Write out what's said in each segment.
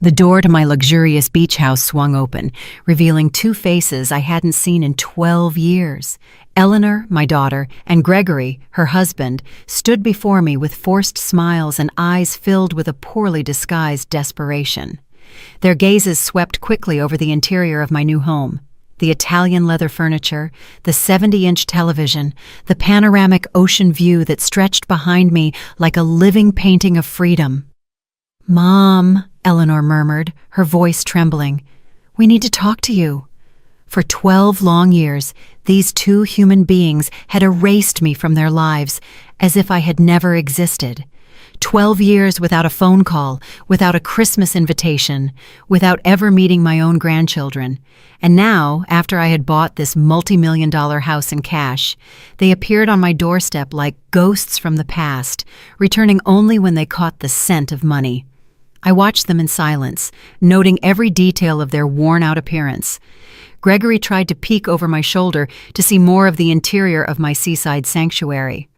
The door to my luxurious beach house swung open, revealing two faces I hadn't seen in 12 years. Eleanor, my daughter, and Gregory, her husband, stood before me with forced smiles and eyes filled with a poorly disguised desperation. Their gazes swept quickly over the interior of my new home. The Italian leather furniture, the 70-inch television, the panoramic ocean view that stretched behind me like a living painting of freedom. "Mom," Eleanor murmured, her voice trembling, "we need to talk to you." For 12 long years, these two human beings had erased me from their lives, as if I had never existed. 12 years without a phone call, without a Christmas invitation, without ever meeting my own grandchildren. And now, after I had bought this multi-million-dollar house in cash, they appeared on my doorstep like ghosts from the past, returning only when they caught the scent of money. I watched them in silence, noting every detail of their worn-out appearance. Gregory tried to peek over my shoulder to see more of the interior of my seaside sanctuary.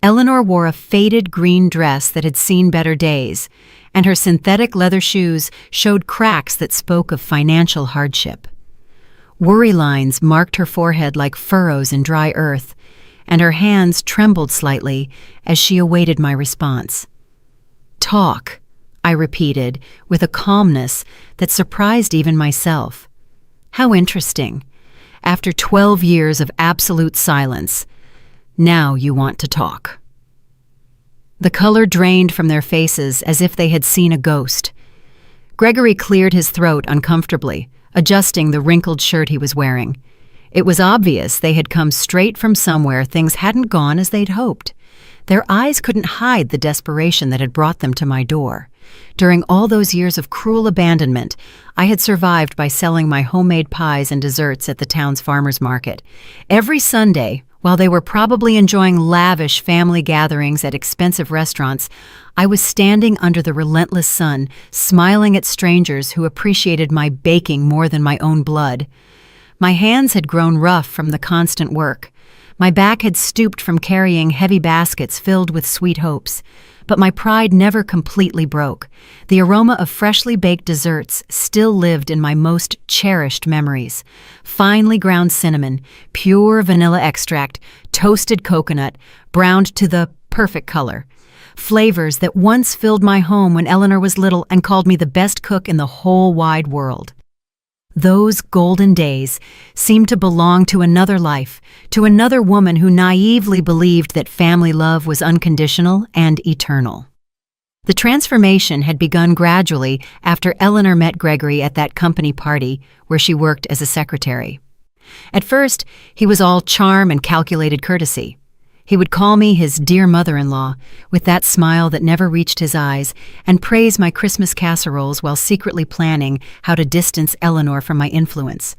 Eleanor wore a faded green dress that had seen better days, and her synthetic leather shoes showed cracks that spoke of financial hardship. Worry lines marked her forehead like furrows in dry earth, and her hands trembled slightly as she awaited my response. "Talk," I repeated with a calmness that surprised even myself. How interesting. After 12 years of absolute silence, now you want to talk. The color drained from their faces as if they had seen a ghost. Gregory cleared his throat uncomfortably, adjusting the wrinkled shirt he was wearing. It was obvious they had come straight from somewhere things hadn't gone as they'd hoped. Their eyes couldn't hide the desperation that had brought them to my door. During all those years of cruel abandonment, I had survived by selling my homemade pies and desserts at the town's farmers market. Every Sunday, while they were probably enjoying lavish family gatherings at expensive restaurants, I was standing under the relentless sun, smiling at strangers who appreciated my baking more than my own blood. My hands had grown rough from the constant work. My back had stooped from carrying heavy baskets filled with sweet hopes. But my pride never completely broke. The aroma of freshly baked desserts still lived in my most cherished memories. Finely ground cinnamon, pure vanilla extract, toasted coconut, browned to the perfect color. Flavors that once filled my home when Eleanor was little and called me the best cook in the whole wide world. Those golden days seemed to belong to another life, to another woman who naively believed that family love was unconditional and eternal. The transformation had begun gradually after Eleanor met Gregory at that company party where she worked as a secretary. At first, he was all charm and calculated courtesy. He would call me his dear mother-in-law, with that smile that never reached his eyes, and praise my Christmas casseroles while secretly planning how to distance Eleanor from my influence.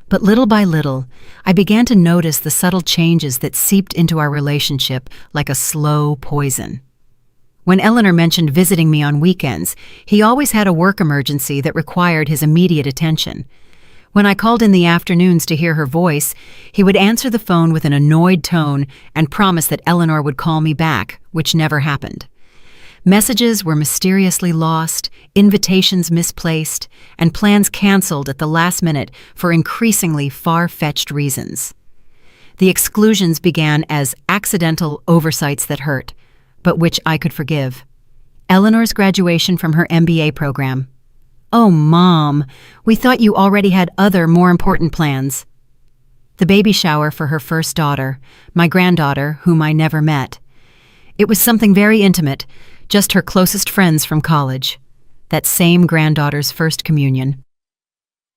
But little by little, I began to notice the subtle changes that seeped into our relationship like a slow poison. When Eleanor mentioned visiting me on weekends, he always had a work emergency that required his immediate attention. When I called in the afternoons to hear her voice, he would answer the phone with an annoyed tone and promise that Eleanor would call me back, which never happened. Messages were mysteriously lost, invitations misplaced, and plans canceled at the last minute for increasingly far-fetched reasons. The exclusions began as accidental oversights that hurt, but which I could forgive. Eleanor's graduation from her MBA program. "Oh, Mom, we thought you already had other, more important plans." The baby shower for her first daughter, my granddaughter, whom I never met. It was something very intimate, just her closest friends from college. That same granddaughter's first communion.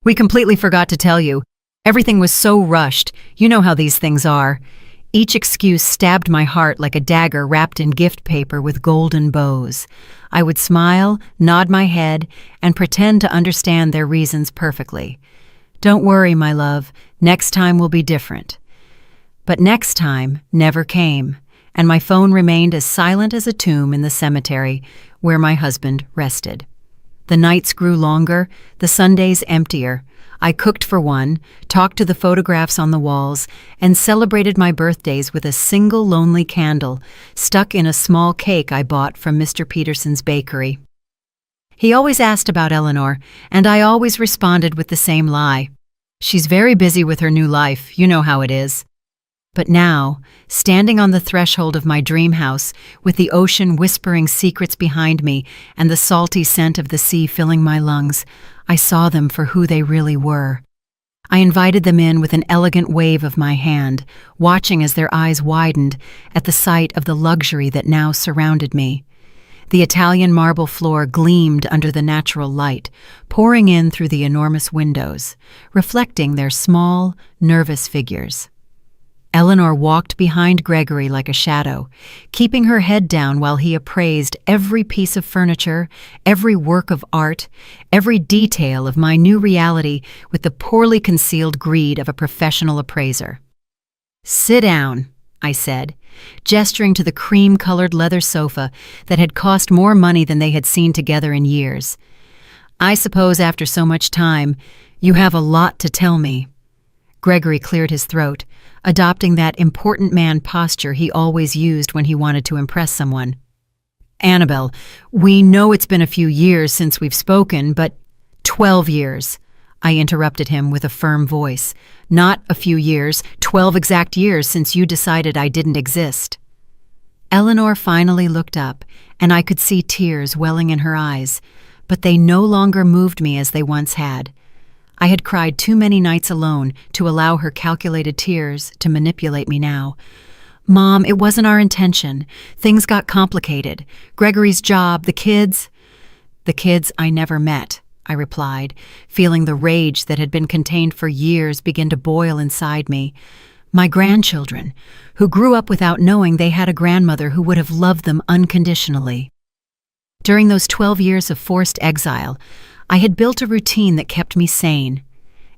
"We completely forgot to tell you. Everything was so rushed. You know how these things are." Each excuse stabbed my heart like a dagger wrapped in gift paper with golden bows. I would smile, nod my head, and pretend to understand their reasons perfectly. "Don't worry, my love, next time will be different." But next time never came, and my phone remained as silent as a tomb in the cemetery where my husband rested. The nights grew longer, the Sundays emptier. I cooked for one, talked to the photographs on the walls, and celebrated my birthdays with a single lonely candle stuck in a small cake I bought from Mr. Peterson's bakery. He always asked about Eleanor, and I always responded with the same lie. She's very busy with her new life, you know how it is. But now, standing on the threshold of my dream house, with the ocean whispering secrets behind me and the salty scent of the sea filling my lungs, I saw them for who they really were. I invited them in with an elegant wave of my hand, watching as their eyes widened at the sight of the luxury that now surrounded me. The Italian marble floor gleamed under the natural light, pouring in through the enormous windows, reflecting their small, nervous figures. Eleanor walked behind Gregory like a shadow, keeping her head down while he appraised every piece of furniture, every work of art, every detail of my new reality with the poorly concealed greed of a professional appraiser. "Sit down," I said, gesturing to the cream-colored leather sofa that had cost more money than they had seen together in years. "I suppose after so much time, you have a lot to tell me." Gregory cleared his throat, adopting that important man posture he always used when he wanted to impress someone. "Annabelle, we know it's been a few years since we've spoken, but 12 years, I interrupted him with a firm voice. "Not a few years, 12 exact years since you decided I didn't exist." Eleanor finally looked up, and I could see tears welling in her eyes, but they no longer moved me as they once had. I had cried too many nights alone to allow her calculated tears to manipulate me now. "Mom, it wasn't our intention. Things got complicated. Gregory's job, the kids—" "The kids I never met," I replied, feeling the rage that had been contained for years begin to boil inside me. "My grandchildren, who grew up without knowing they had a grandmother who would have loved them unconditionally." During those 12 years of forced exile, I had built a routine that kept me sane.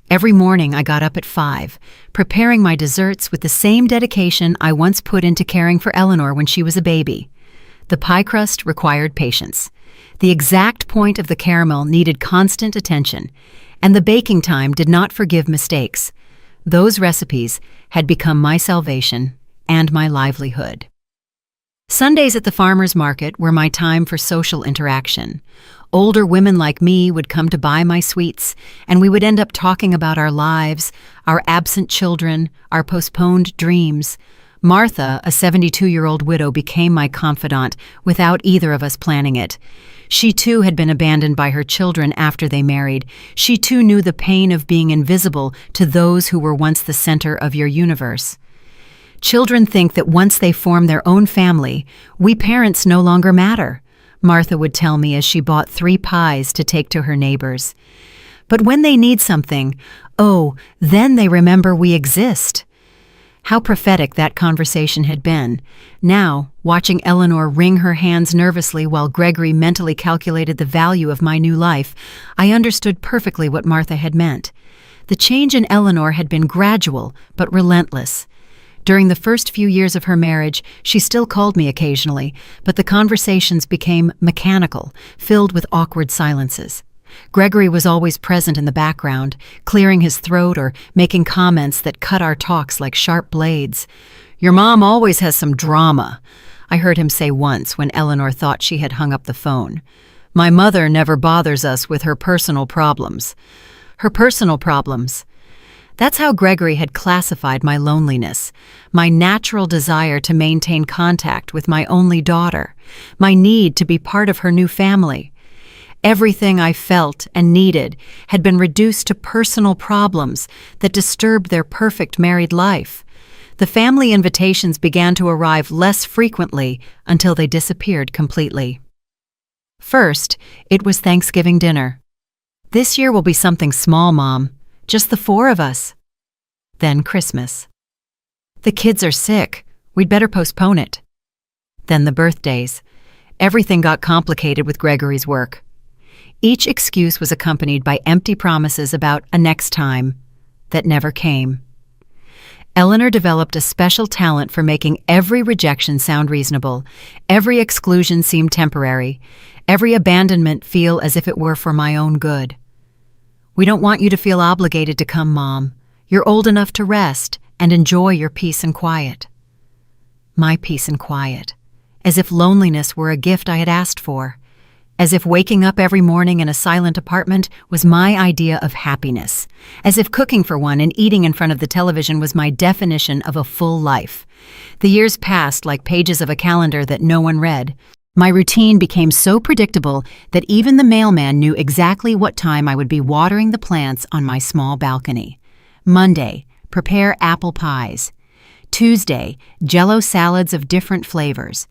Every morning I got up at 5, preparing my desserts with the same dedication I once put into caring for Eleanor when she was a baby. The pie crust required patience. The exact point of the caramel needed constant attention, and the baking time did not forgive mistakes. Those recipes had become my salvation and my livelihood. Sundays at the farmer's market were my time for social interaction. Older women like me would come to buy my sweets, and we would end up talking about our lives, our absent children, our postponed dreams. Martha, a 72-year-old widow, became my confidant without either of us planning it. She too had been abandoned by her children after they married. She too knew the pain of being invisible to those who were once the center of your universe. Children think that once they form their own family, we parents no longer matter, Martha would tell me as she bought 3 pies to take to her neighbors. But when they need something, oh, then they remember we exist. How prophetic that conversation had been. Now, watching Eleanor wring her hands nervously while Gregory mentally calculated the value of my new life, I understood perfectly what Martha had meant. The change in Eleanor had been gradual, but relentless. During the first few years of her marriage, she still called me occasionally, but the conversations became mechanical, filled with awkward silences. Gregory was always present in the background, clearing his throat or making comments that cut our talks like sharp blades. "Your mom always has some drama," I heard him say once when Eleanor thought she had hung up the phone. "My mother never bothers us with her personal problems." Her personal problems. That's how Gregory had classified my loneliness, my natural desire to maintain contact with my only daughter, my need to be part of her new family. Everything I felt and needed had been reduced to personal problems that disturbed their perfect married life. The family invitations began to arrive less frequently until they disappeared completely. First, it was Thanksgiving dinner. "This year will be something small, Mom. Just the 4 of us." Then Christmas. "The kids are sick. We'd better postpone it." Then the birthdays. Everything got complicated with Gregory's work. Each excuse was accompanied by empty promises about a next time that never came. Eleanor developed a special talent for making every rejection sound reasonable, every exclusion seem temporary, every abandonment feel as if it were for my own good. "We don't want you to feel obligated to come, Mom. You're old enough to rest and enjoy your peace and quiet." My peace and quiet, as if loneliness were a gift I had asked for. As if waking up every morning in a silent apartment was my idea of happiness. As if cooking for one and eating in front of the television was my definition of a full life. The years passed like pages of a calendar that no one read. My routine became so predictable that even the mailman knew exactly what time I would be watering the plants on my small balcony. Monday, prepare apple pies. Tuesday, Jell-O salads of different flavors.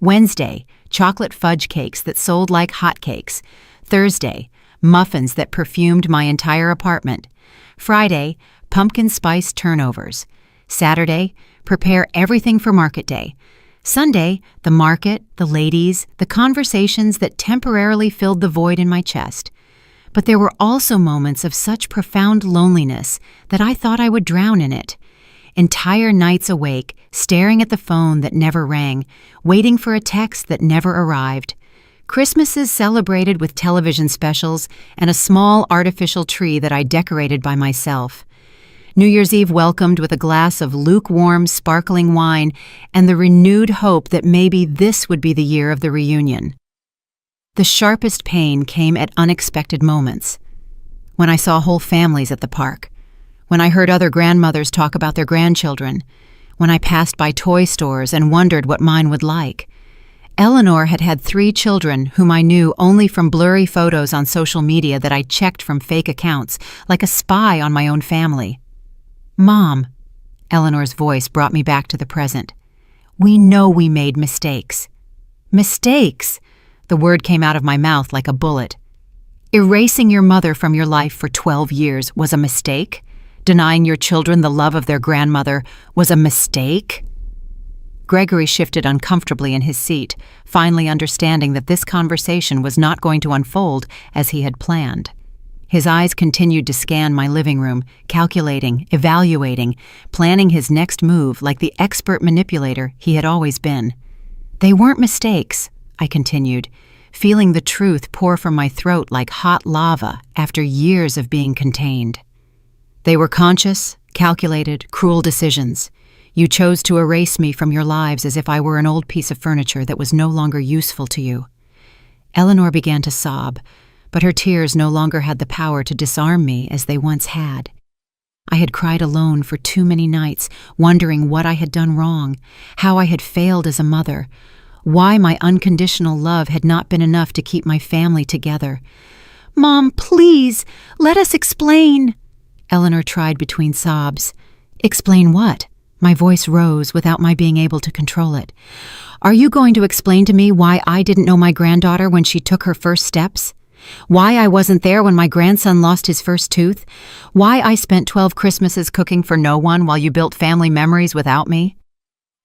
Wednesday, chocolate fudge cakes that sold like hotcakes. Thursday, muffins that perfumed my entire apartment. Friday, pumpkin spice turnovers. Saturday, prepare everything for market day. Sunday, the market, the ladies, the conversations that temporarily filled the void in my chest. But there were also moments of such profound loneliness that I thought I would drown in it. Entire nights awake, staring at the phone that never rang, waiting for a text that never arrived. Christmases celebrated with television specials and a small artificial tree that I decorated by myself. New Year's Eve welcomed with a glass of lukewarm, sparkling wine and the renewed hope that maybe this would be the year of the reunion. The sharpest pain came at unexpected moments. When I saw whole families at the park. When I heard other grandmothers talk about their grandchildren. When I passed by toy stores and wondered what mine would like. Eleanor had had 3 children whom I knew only from blurry photos on social media that I checked from fake accounts, like a spy on my own family. Mom, Eleanor's voice brought me back to the present. We know we made mistakes. Mistakes! The word came out of my mouth like a bullet. Erasing your mother from your life for 12 years was a mistake? Denying your children the love of their grandmother was a mistake? Gregory shifted uncomfortably in his seat, finally understanding that this conversation was not going to unfold as he had planned. His eyes continued to scan my living room, calculating, evaluating, planning his next move like the expert manipulator he had always been. They weren't mistakes, I continued, feeling the truth pour from my throat like hot lava after years of being contained. They were conscious, calculated, cruel decisions. You chose to erase me from your lives as if I were an old piece of furniture that was no longer useful to you. Eleanor began to sob, but her tears no longer had the power to disarm me as they once had. I had cried alone for too many nights, wondering what I had done wrong, how I had failed as a mother, why my unconditional love had not been enough to keep my family together. Mom, please, let us explain. Eleanor tried between sobs. Explain what? My voice rose without my being able to control it. Are you going to explain to me why I didn't know my granddaughter when she took her first steps? Why I wasn't there when my grandson lost his first tooth? Why I spent 12 Christmases cooking for no one while you built family memories without me?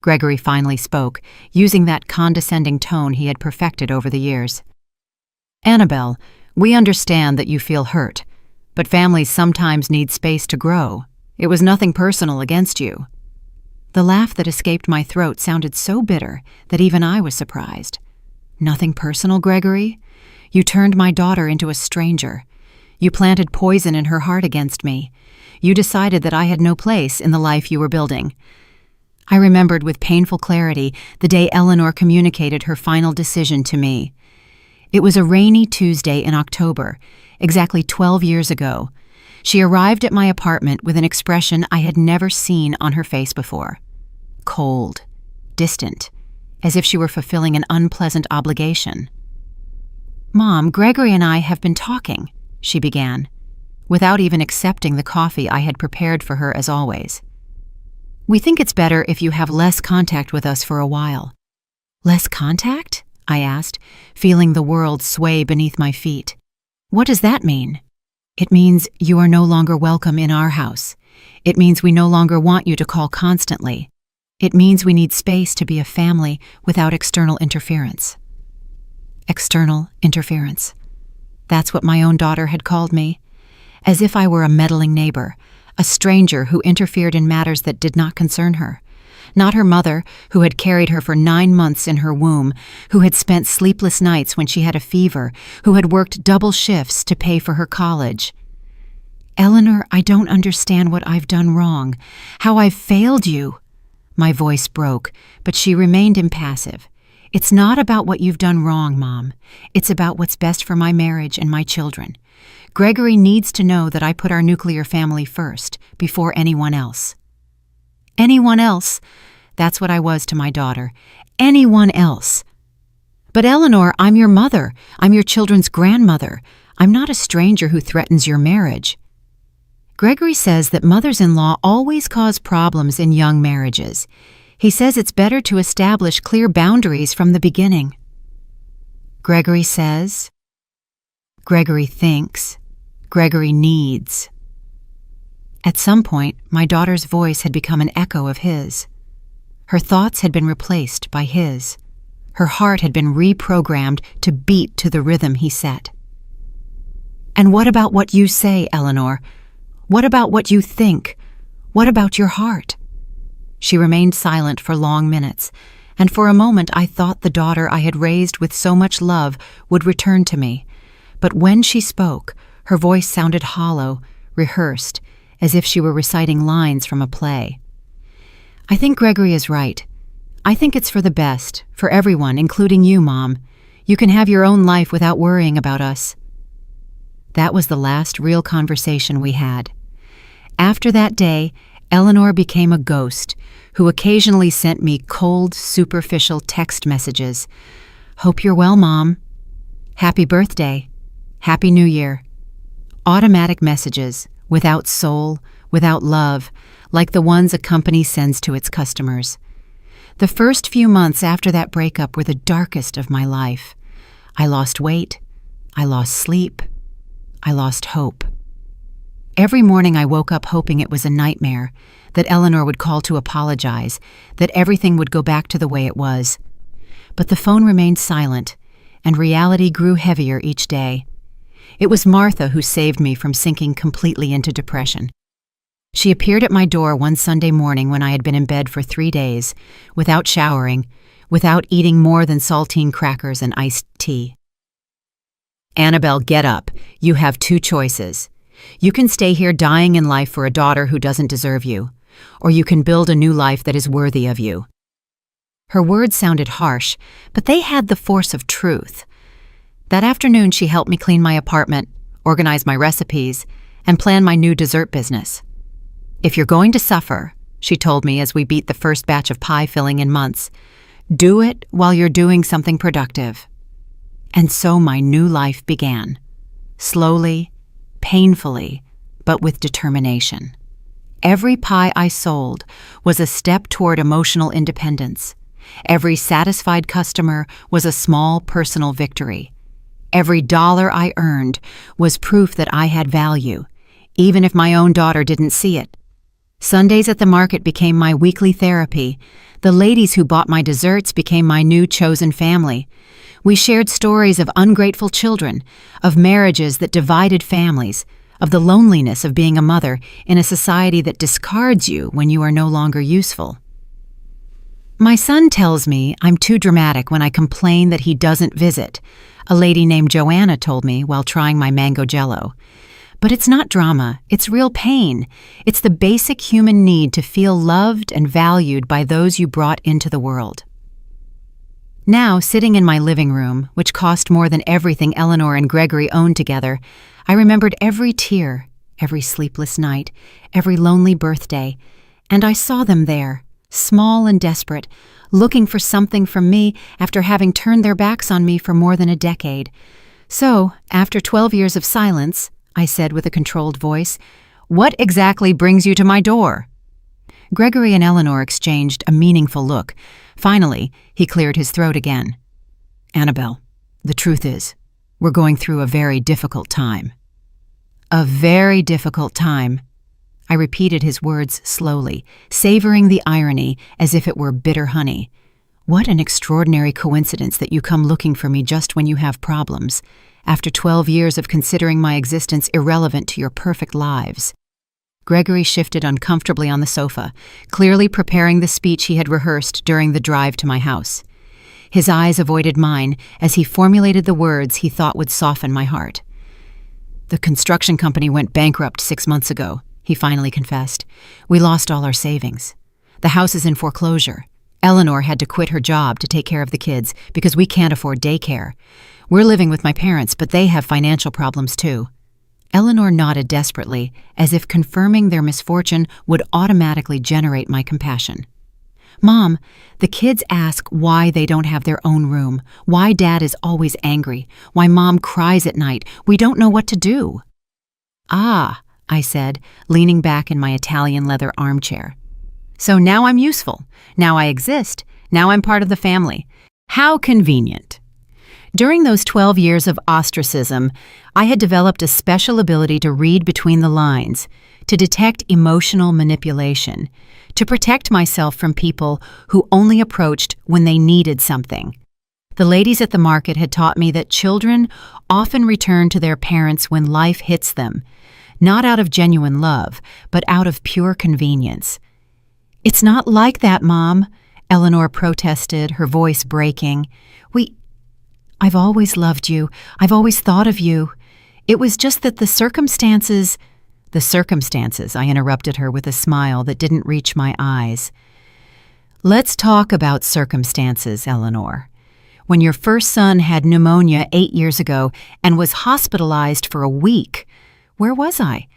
Gregory finally spoke, using that condescending tone he had perfected over the years. Annabelle, we understand that you feel hurt, but families sometimes need space to grow. It was nothing personal against you. The laugh that escaped my throat sounded so bitter that even I was surprised. Nothing personal, Gregory? You turned my daughter into a stranger. You planted poison in her heart against me. You decided that I had no place in the life you were building. I remembered with painful clarity the day Eleanor communicated her final decision to me. It was a rainy Tuesday in October, exactly 12 years ago. She arrived at my apartment with an expression I had never seen on her face before. Cold, distant, as if she were fulfilling an unpleasant obligation. Mom, Gregory and I have been talking, she began, without even accepting the coffee I had prepared for her as always. We think it's better if you have less contact with us for a while. Less contact? I asked, feeling the world sway beneath my feet. What does that mean? It means you are no longer welcome in our house. It means we no longer want you to call constantly. It means we need space to be a family without external interference. External interference. That's what my own daughter had called me, as if I were a meddling neighbor, a stranger who interfered in matters that did not concern her. Not her mother, who had carried her for 9 months in her womb, who had spent sleepless nights when she had a fever, who had worked double shifts to pay for her college. Eleanor, I don't understand what I've done wrong, how I've failed you. My voice broke, but she remained impassive. It's not about what you've done wrong, Mom. It's about what's best for my marriage and my children. Gregory needs to know that I put our nuclear family first, before anyone else. Anyone else? That's what I was to my daughter. Anyone else. But Eleanor, I'm your mother. I'm your children's grandmother. I'm not a stranger who threatens your marriage. Gregory says that mothers-in-law always cause problems in young marriages. He says it's better to establish clear boundaries from the beginning. Gregory says, Gregory thinks, Gregory needs. At some point, my daughter's voice had become an echo of his. Her thoughts had been replaced by his. Her heart had been reprogrammed to beat to the rhythm he set. And what about what you say, Eleanor? What about what you think? What about your heart? She remained silent for long minutes, and for a moment I thought the daughter I had raised with so much love would return to me. But when she spoke, her voice sounded hollow, rehearsed, as if she were reciting lines from a play. I think Gregory is right. I think it's for the best, for everyone, including you, Mom. You can have your own life without worrying about us. That was the last real conversation we had. After that day, Eleanor became a ghost who occasionally sent me cold, superficial text messages. Hope you're well, Mom. Happy birthday. Happy New Year. Automatic messages, without soul, without love, like the ones a company sends to its customers. The first few months after that breakup were the darkest of my life. I lost weight. I lost sleep. I lost hope. Every morning I woke up hoping it was a nightmare, that Eleanor would call to apologize, that everything would go back to the way it was. But the phone remained silent, and reality grew heavier each day. It was Martha who saved me from sinking completely into depression. She appeared at my door one Sunday morning when I had been in bed for 3 days, without showering, without eating more than saltine crackers and iced tea. Annabelle, get up. You have 2 choices. You can stay here dying in life for a daughter who doesn't deserve you, or you can build a new life that is worthy of you. Her words sounded harsh, but they had the force of truth. That afternoon she helped me clean my apartment, organize my recipes, and plan my new dessert business. If you're going to suffer, she told me as we beat the first batch of pie filling in months, do it while you're doing something productive. And so my new life began. Slowly, painfully, but with determination. Every pie I sold was a step toward emotional independence. Every satisfied customer was a small personal victory. Every dollar I earned was proof that I had value, even if my own daughter didn't see it. Sundays at the market became my weekly therapy. The ladies who bought my desserts became my new chosen family. We shared stories of ungrateful children, of marriages that divided families, of the loneliness of being a mother in a society that discards you when you are no longer useful. My son tells me I'm too dramatic when I complain that he doesn't visit, a lady named Joanna told me while trying my mango jello. But it's not drama, it's real pain. It's the basic human need to feel loved and valued by those you brought into the world. Now, sitting in my living room, which cost more than everything Eleanor and Gregory owned together, I remembered every tear, every sleepless night, every lonely birthday, and I saw them there, small and desperate, looking for something from me after having turned their backs on me for more than a decade. So, after 12 years of silence, I said with a controlled voice, "What exactly brings you to my door?" Gregory and Eleanor exchanged a meaningful look. Finally, he cleared his throat again. "Annabelle, the truth is, we're going through a very difficult time." "A very difficult time." I repeated his words slowly, savoring the irony as if it were bitter honey. What an extraordinary coincidence that you come looking for me just when you have problems, after 12 years of considering my existence irrelevant to your perfect lives. Gregory shifted uncomfortably on the sofa, clearly preparing the speech he had rehearsed during the drive to my house. His eyes avoided mine as he formulated the words he thought would soften my heart. "The construction company went bankrupt 6 months ago," he finally confessed. "We lost all our savings. The house is in foreclosure. Eleanor had to quit her job to take care of the kids because we can't afford daycare. We're living with my parents, but they have financial problems too. Eleanor nodded desperately, as if confirming their misfortune would automatically generate my compassion. Mom, the kids ask why they don't have their own room, why Dad is always angry, why Mom cries at night. We don't know what to do. Ah, I said, leaning back in my Italian leather armchair. So now I'm useful. Now I exist. Now I'm part of the family. How convenient. During those 12 years of ostracism, I had developed a special ability to read between the lines, to detect emotional manipulation, to protect myself from people who only approached when they needed something. The ladies at the market had taught me that children often return to their parents when life hits them, not out of genuine love, but out of pure convenience. "It's not like that, Mom," Eleanor protested, her voice breaking. I've always loved you. I've always thought of you. It was just that the circumstances, I interrupted her with a smile that didn't reach my eyes. Let's talk about circumstances, Eleanor. When your first son had pneumonia 8 years ago and was hospitalized for a week, where was I?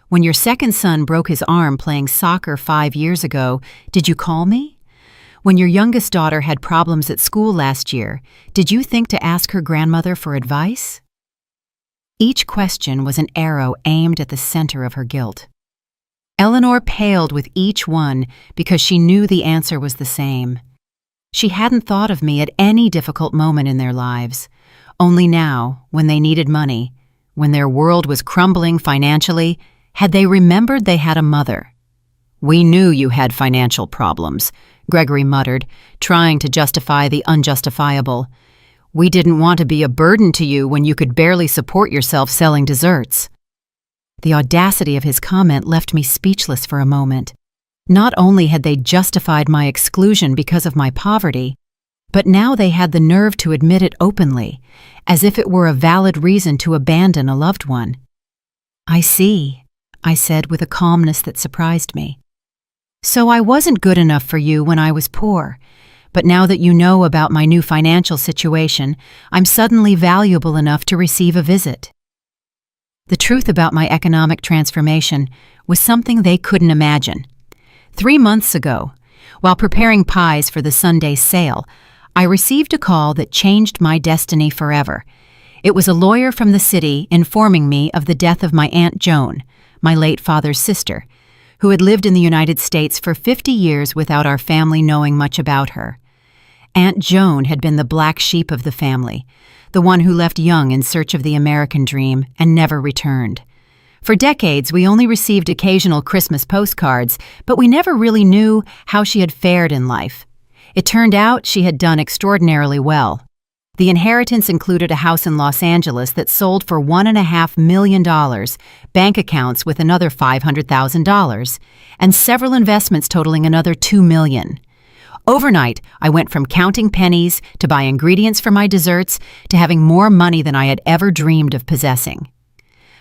When your second son broke his arm playing soccer 5 years ago, did you call me? When your youngest daughter had problems at school last year, did you think to ask her grandmother for advice? Each question was an arrow aimed at the center of her guilt. Eleanor paled with each one because she knew the answer was the same. She hadn't thought of me at any difficult moment in their lives. Only now, when they needed money, when their world was crumbling financially, had they remembered they had a mother. "We knew you had financial problems," Gregory muttered, trying to justify the unjustifiable. "We didn't want to be a burden to you when you could barely support yourself selling desserts." The audacity of his comment left me speechless for a moment. Not only had they justified my exclusion because of my poverty, but now they had the nerve to admit it openly, as if it were a valid reason to abandon a loved one. "I see," I said with a calmness that surprised me. "So I wasn't good enough for you when I was poor, but now that you know about my new financial situation, I'm suddenly valuable enough to receive a visit." The truth about my economic transformation was something they couldn't imagine. 3 months ago, while preparing pies for the Sunday sale, I received a call that changed my destiny forever. It was a lawyer from the city informing me of the death of my Aunt Joan, my late father's sister, who had lived in the United States for 50 years without our family knowing much about her. Aunt Joan had been the black sheep of the family, the one who left young in search of the American dream and never returned. For decades, we only received occasional Christmas postcards, but we never really knew how she had fared in life. It turned out she had done extraordinarily well. The inheritance included a house in Los Angeles that sold for $1.5 million, bank accounts with another $500,000, and several investments totaling another $2 million. Overnight, I went from counting pennies to buy ingredients for my desserts to having more money than I had ever dreamed of possessing.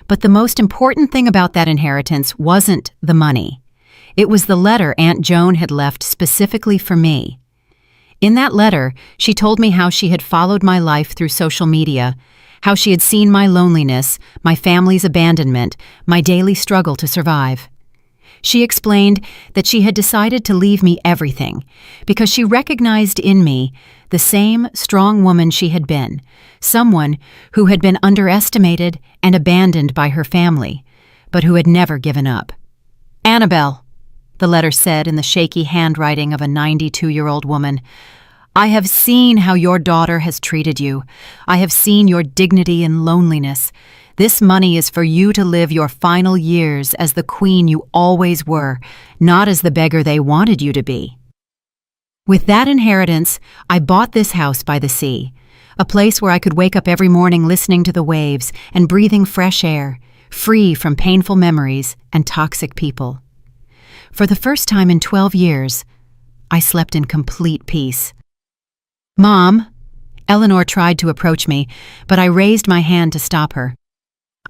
But the most important thing about that inheritance wasn't the money. It was the letter Aunt Joan had left specifically for me. In that letter, she told me how she had followed my life through social media, how she had seen my loneliness, my family's abandonment, my daily struggle to survive. She explained that she had decided to leave me everything because she recognized in me the same strong woman she had been, someone who had been underestimated and abandoned by her family, but who had never given up. "Annabelle," the letter said in the shaky handwriting of a 92-year-old woman, "I have seen how your daughter has treated you. I have seen your dignity in loneliness. This money is for you to live your final years as the queen you always were, not as the beggar they wanted you to be." With that inheritance, I bought this house by the sea, a place where I could wake up every morning listening to the waves and breathing fresh air, free from painful memories and toxic people. For the first time in 12 years, I slept in complete peace. "Mom," Eleanor tried to approach me, but I raised my hand to stop her.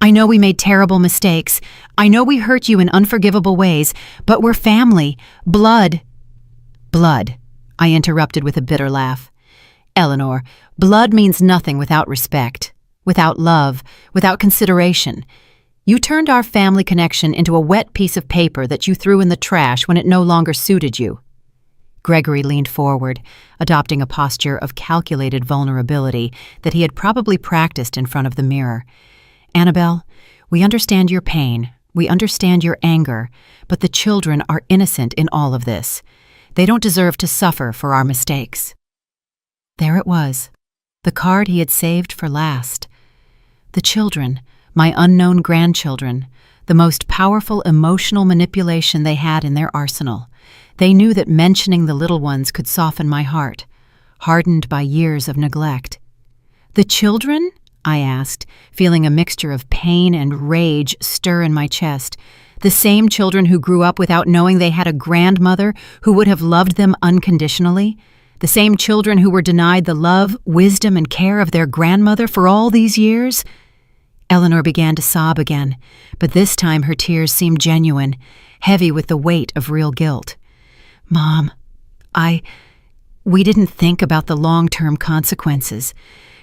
"I know we made terrible mistakes. I know we hurt you in unforgivable ways, but we're family. Blood." "Blood," I interrupted with a bitter laugh. Eleanor, blood means nothing without respect, without love, without consideration. You turned our family connection into a wet piece of paper that you threw in the trash when it no longer suited you. Gregory leaned forward, adopting a posture of calculated vulnerability that he had probably practiced in front of the mirror. Annabelle, we understand your pain, we understand your anger, but the children are innocent in all of this. They don't deserve to suffer for our mistakes. There it was, the card he had saved for last. The children, my unknown grandchildren, the most powerful emotional manipulation they had in their arsenal. They knew that mentioning the little ones could soften my heart, hardened by years of neglect. The children? I asked, feeling a mixture of pain and rage stir in my chest. The same children who grew up without knowing they had a grandmother who would have loved them unconditionally? The same children who were denied the love, wisdom, and care of their grandmother for all these years? Eleanor began to sob again, but this time her tears seemed genuine, heavy with the weight of real guilt. Mom, we didn't think about the long-term consequences.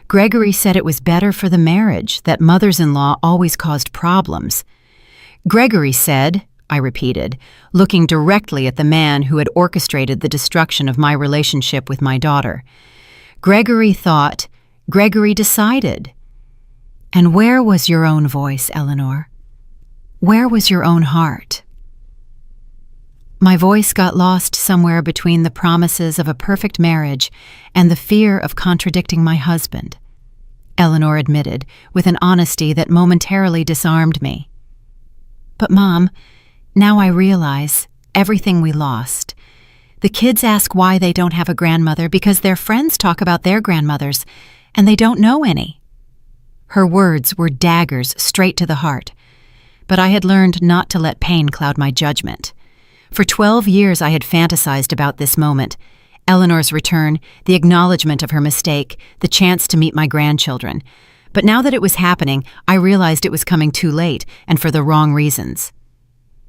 Gregory said it was better for the marriage, that mothers-in-law always caused problems. Gregory said, I repeated, looking directly at the man who had orchestrated the destruction of my relationship with my daughter. Gregory thought, Gregory decided. And where was your own voice, Eleanor? Where was your own heart? My voice got lost somewhere between the promises of a perfect marriage and the fear of contradicting my husband, Eleanor admitted, with an honesty that momentarily disarmed me. But Mom, now I realize everything we lost. The kids ask why they don't have a grandmother because their friends talk about their grandmothers, and they don't know any. Her words were daggers straight to the heart, but I had learned not to let pain cloud my judgment. For 12 years I had fantasized about this moment, Eleanor's return, the acknowledgement of her mistake, the chance to meet my grandchildren. But now that it was happening, I realized it was coming too late, and for the wrong reasons.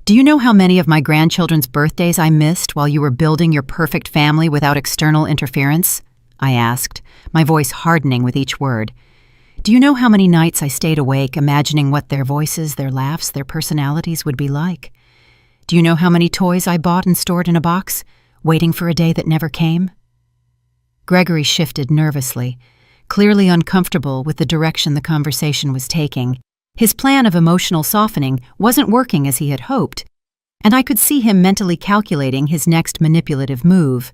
Do you know how many of my grandchildren's birthdays I missed while you were building your perfect family without external interference? I asked, my voice hardening with each word. Do you know how many nights I stayed awake imagining what their voices, their laughs, their personalities would be like? Do you know how many toys I bought and stored in a box, waiting for a day that never came? Gregory shifted nervously, clearly uncomfortable with the direction the conversation was taking. His plan of emotional softening wasn't working as he had hoped, and I could see him mentally calculating his next manipulative move.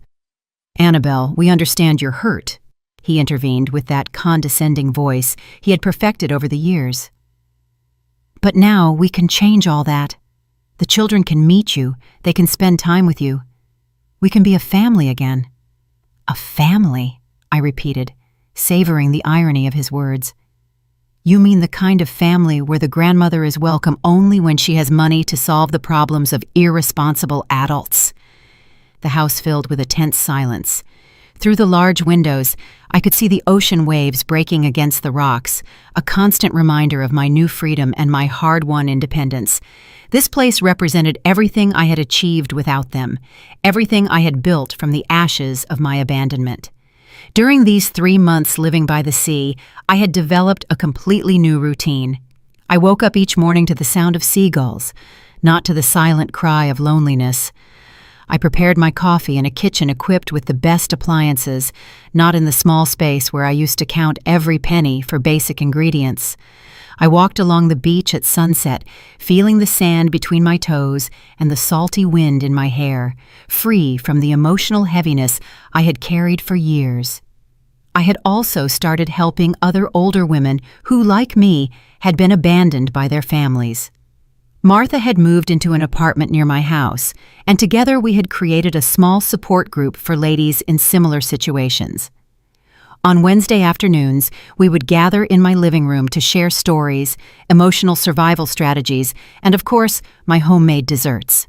Annabelle, we understand you're hurt, he intervened with that condescending voice he had perfected over the years. But now we can change all that. The children can meet you, they can spend time with you. We can be a family again. A family, I repeated, savoring the irony of his words. You mean the kind of family where the grandmother is welcome only when she has money to solve the problems of irresponsible adults? The house filled with a tense silence. Through the large windows, I could see the ocean waves breaking against the rocks, a constant reminder of my new freedom and my hard-won independence. This place represented everything I had achieved without them, everything I had built from the ashes of my abandonment. During these 3 months living by the sea, I had developed a completely new routine. I woke up each morning to the sound of seagulls, not to the silent cry of loneliness. I prepared my coffee in a kitchen equipped with the best appliances, not in the small space where I used to count every penny for basic ingredients. I walked along the beach at sunset, feeling the sand between my toes and the salty wind in my hair, free from the emotional heaviness I had carried for years. I had also started helping other older women who, like me, had been abandoned by their families. Martha had moved into an apartment near my house, and together we had created a small support group for ladies in similar situations. On Wednesday afternoons, we would gather in my living room to share stories, emotional survival strategies, and of course, my homemade desserts.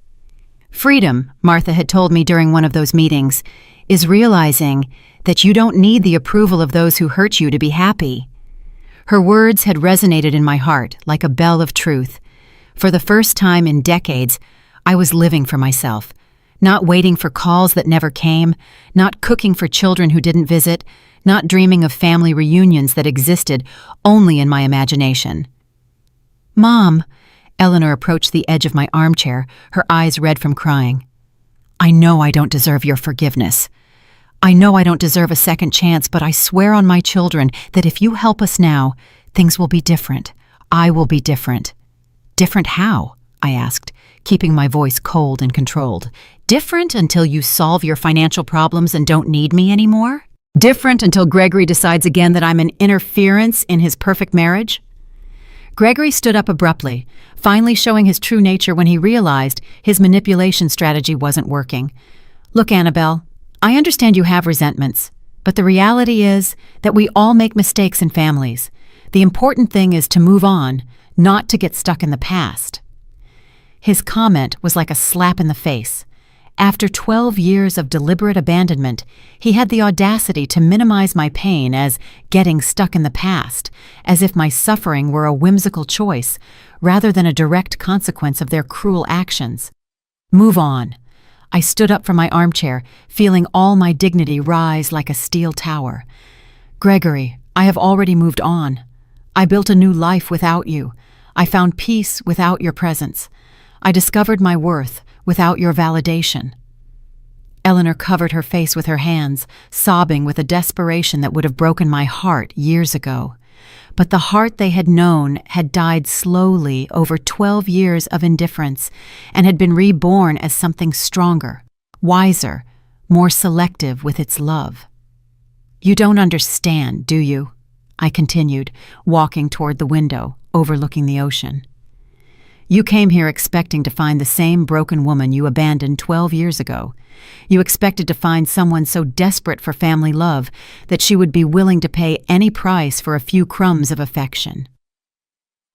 Freedom, Martha had told me during one of those meetings, is realizing that you don't need the approval of those who hurt you to be happy. Her words had resonated in my heart like a bell of truth. For the first time in decades, I was living for myself, not Not waiting for calls that never came, not cooking for children who didn't visit, not dreaming of family reunions that existed only in my imagination. "Mom," Eleanor approached the edge of my armchair, her eyes red from crying. "I know I don't deserve your forgiveness. I know I don't deserve a second chance, but I swear on my children that if you help us now, things will be different. I will be different." "Different how?" I asked, keeping my voice cold and controlled. "Different until you solve your financial problems and don't need me anymore? Different until Gregory decides again that I'm an interference in his perfect marriage?" Gregory stood up abruptly, finally showing his true nature when he realized his manipulation strategy wasn't working. "Look, Annabelle, I understand you have resentments, but the reality is that we all make mistakes in families. The important thing is to move on, not to get stuck in the past." His comment was like a slap in the face. After 12 years of deliberate abandonment, he had the audacity to minimize my pain as getting stuck in the past, as if my suffering were a whimsical choice rather than a direct consequence of their cruel actions. "Move on." I stood up from my armchair, feeling all my dignity rise like a steel tower. "Gregory, I have already moved on. I built a new life without you. I found peace without your presence. I discovered my worth without your validation." Eleanor covered her face with her hands, sobbing with a desperation that would have broken my heart years ago. But the heart they had known had died slowly over 12 years of indifference and had been reborn as something stronger, wiser, more selective with its love. "You don't understand, do you?" I continued, walking toward the window, overlooking the ocean. "You came here expecting to find the same broken woman you abandoned 12 years ago. You expected to find someone so desperate for family love that she would be willing to pay any price for a few crumbs of affection."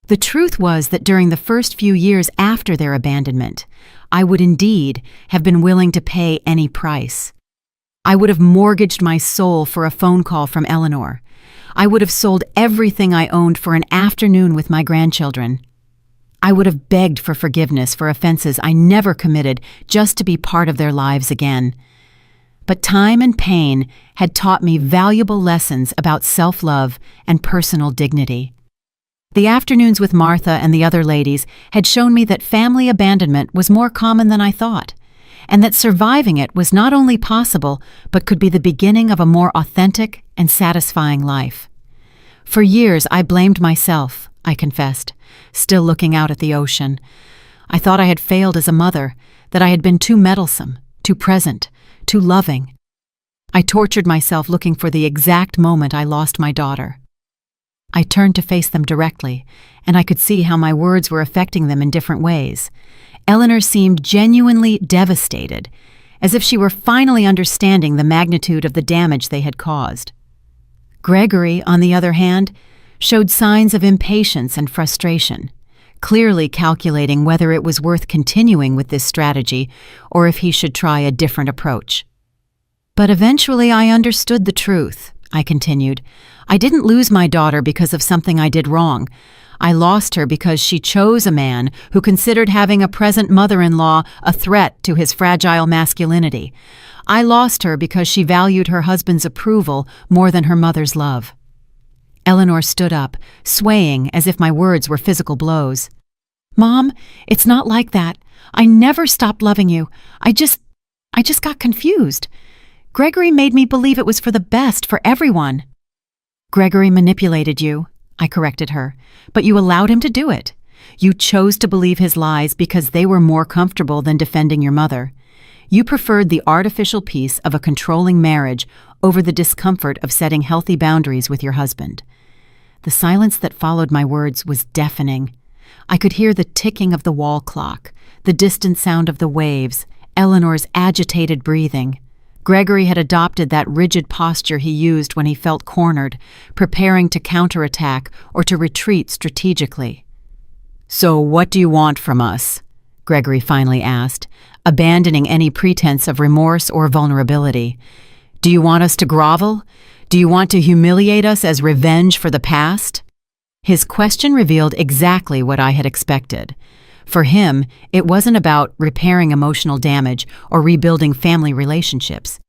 The truth was that during the first few years after their abandonment, I would indeed have been willing to pay any price. I would have mortgaged my soul for a phone call from Eleanor. I would have sold everything I owned for an afternoon with my grandchildren. I would have begged for forgiveness for offenses I never committed just to be part of their lives again. But time and pain had taught me valuable lessons about self-love and personal dignity. The afternoons with Martha and the other ladies had shown me that family abandonment was more common than I thought, and that surviving it was not only possible, but could be the beginning of a more authentic and satisfying life. For years I blamed myself, I confessed, still looking out at the ocean. I thought I had failed as a mother, that I had been too meddlesome, too present, too loving. I tortured myself looking for the exact moment I lost my daughter. I turned to face them directly, and I could see how my words were affecting them in different ways. Eleanor seemed genuinely devastated, as if she were finally understanding the magnitude of the damage they had caused. Gregory, on the other hand, showed signs of impatience and frustration, clearly calculating whether it was worth continuing with this strategy or if he should try a different approach. "But eventually I understood the truth," I continued. "I didn't lose my daughter because of something I did wrong. I lost her because she chose a man who considered having a present mother-in-law a threat to his fragile masculinity. I lost her because she valued her husband's approval more than her mother's love." Eleanor stood up, swaying as if my words were physical blows. "Mom, it's not like that. I never stopped loving you. I just got confused. Gregory made me believe it was for the best for everyone." "Gregory manipulated you," I corrected her, "but you allowed him to do it. You chose to believe his lies because they were more comfortable than defending your mother. You preferred the artificial peace of a controlling marriage over the discomfort of setting healthy boundaries with your husband." The silence that followed my words was deafening. I could hear the ticking of the wall clock, the distant sound of the waves, Eleanor's agitated breathing. Gregory had adopted that rigid posture he used when he felt cornered, preparing to counterattack or to retreat strategically. "So what do you want from us?" Gregory finally asked, abandoning any pretense of remorse or vulnerability. "Do you want us to grovel? Do you want to humiliate us as revenge for the past?" His question revealed exactly what I had expected. For him, it wasn't about repairing emotional damage or rebuilding family relationships.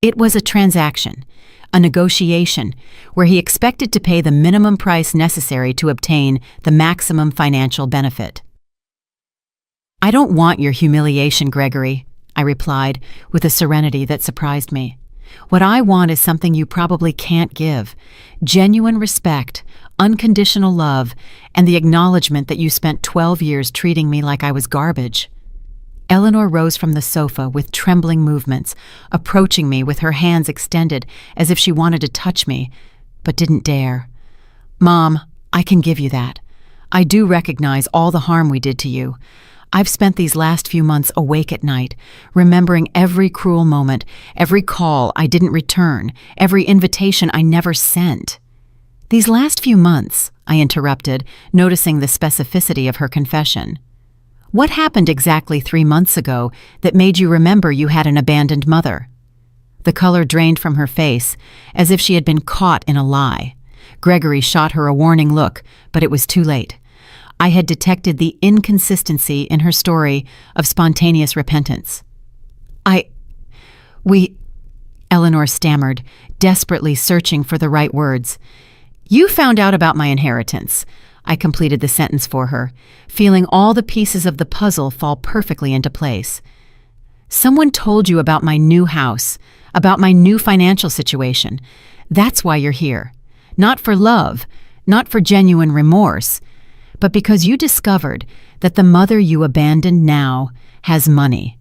It was a transaction, a negotiation, where he expected to pay the minimum price necessary to obtain the maximum financial benefit. "I don't want your humiliation, Gregory," I replied with a serenity that surprised me. "What I want is something you probably can't give: genuine respect, unconditional love, and the acknowledgement that you spent 12 years treating me like I was garbage." Eleanor rose from the sofa with trembling movements, approaching me with her hands extended as if she wanted to touch me, but didn't dare. "Mom, I can give you that. I do recognize all the harm we did to you. I've spent these last few months awake at night, remembering every cruel moment, every call I didn't return, every invitation I never sent." "These last few months," I interrupted, noticing the specificity of her confession. "What happened exactly 3 months ago that made you remember you had an abandoned mother?" The color drained from her face, as if she had been caught in a lie. Gregory shot her a warning look, but it was too late. I had detected the inconsistency in her story of spontaneous repentance. We, Eleanor stammered, desperately searching for the right words. "You found out about my inheritance," I completed the sentence for her, feeling all the pieces of the puzzle fall perfectly into place. "Someone told you about my new house, about my new financial situation. That's why you're here. Not for love, not for genuine remorse, but because you discovered that the mother you abandoned now has money."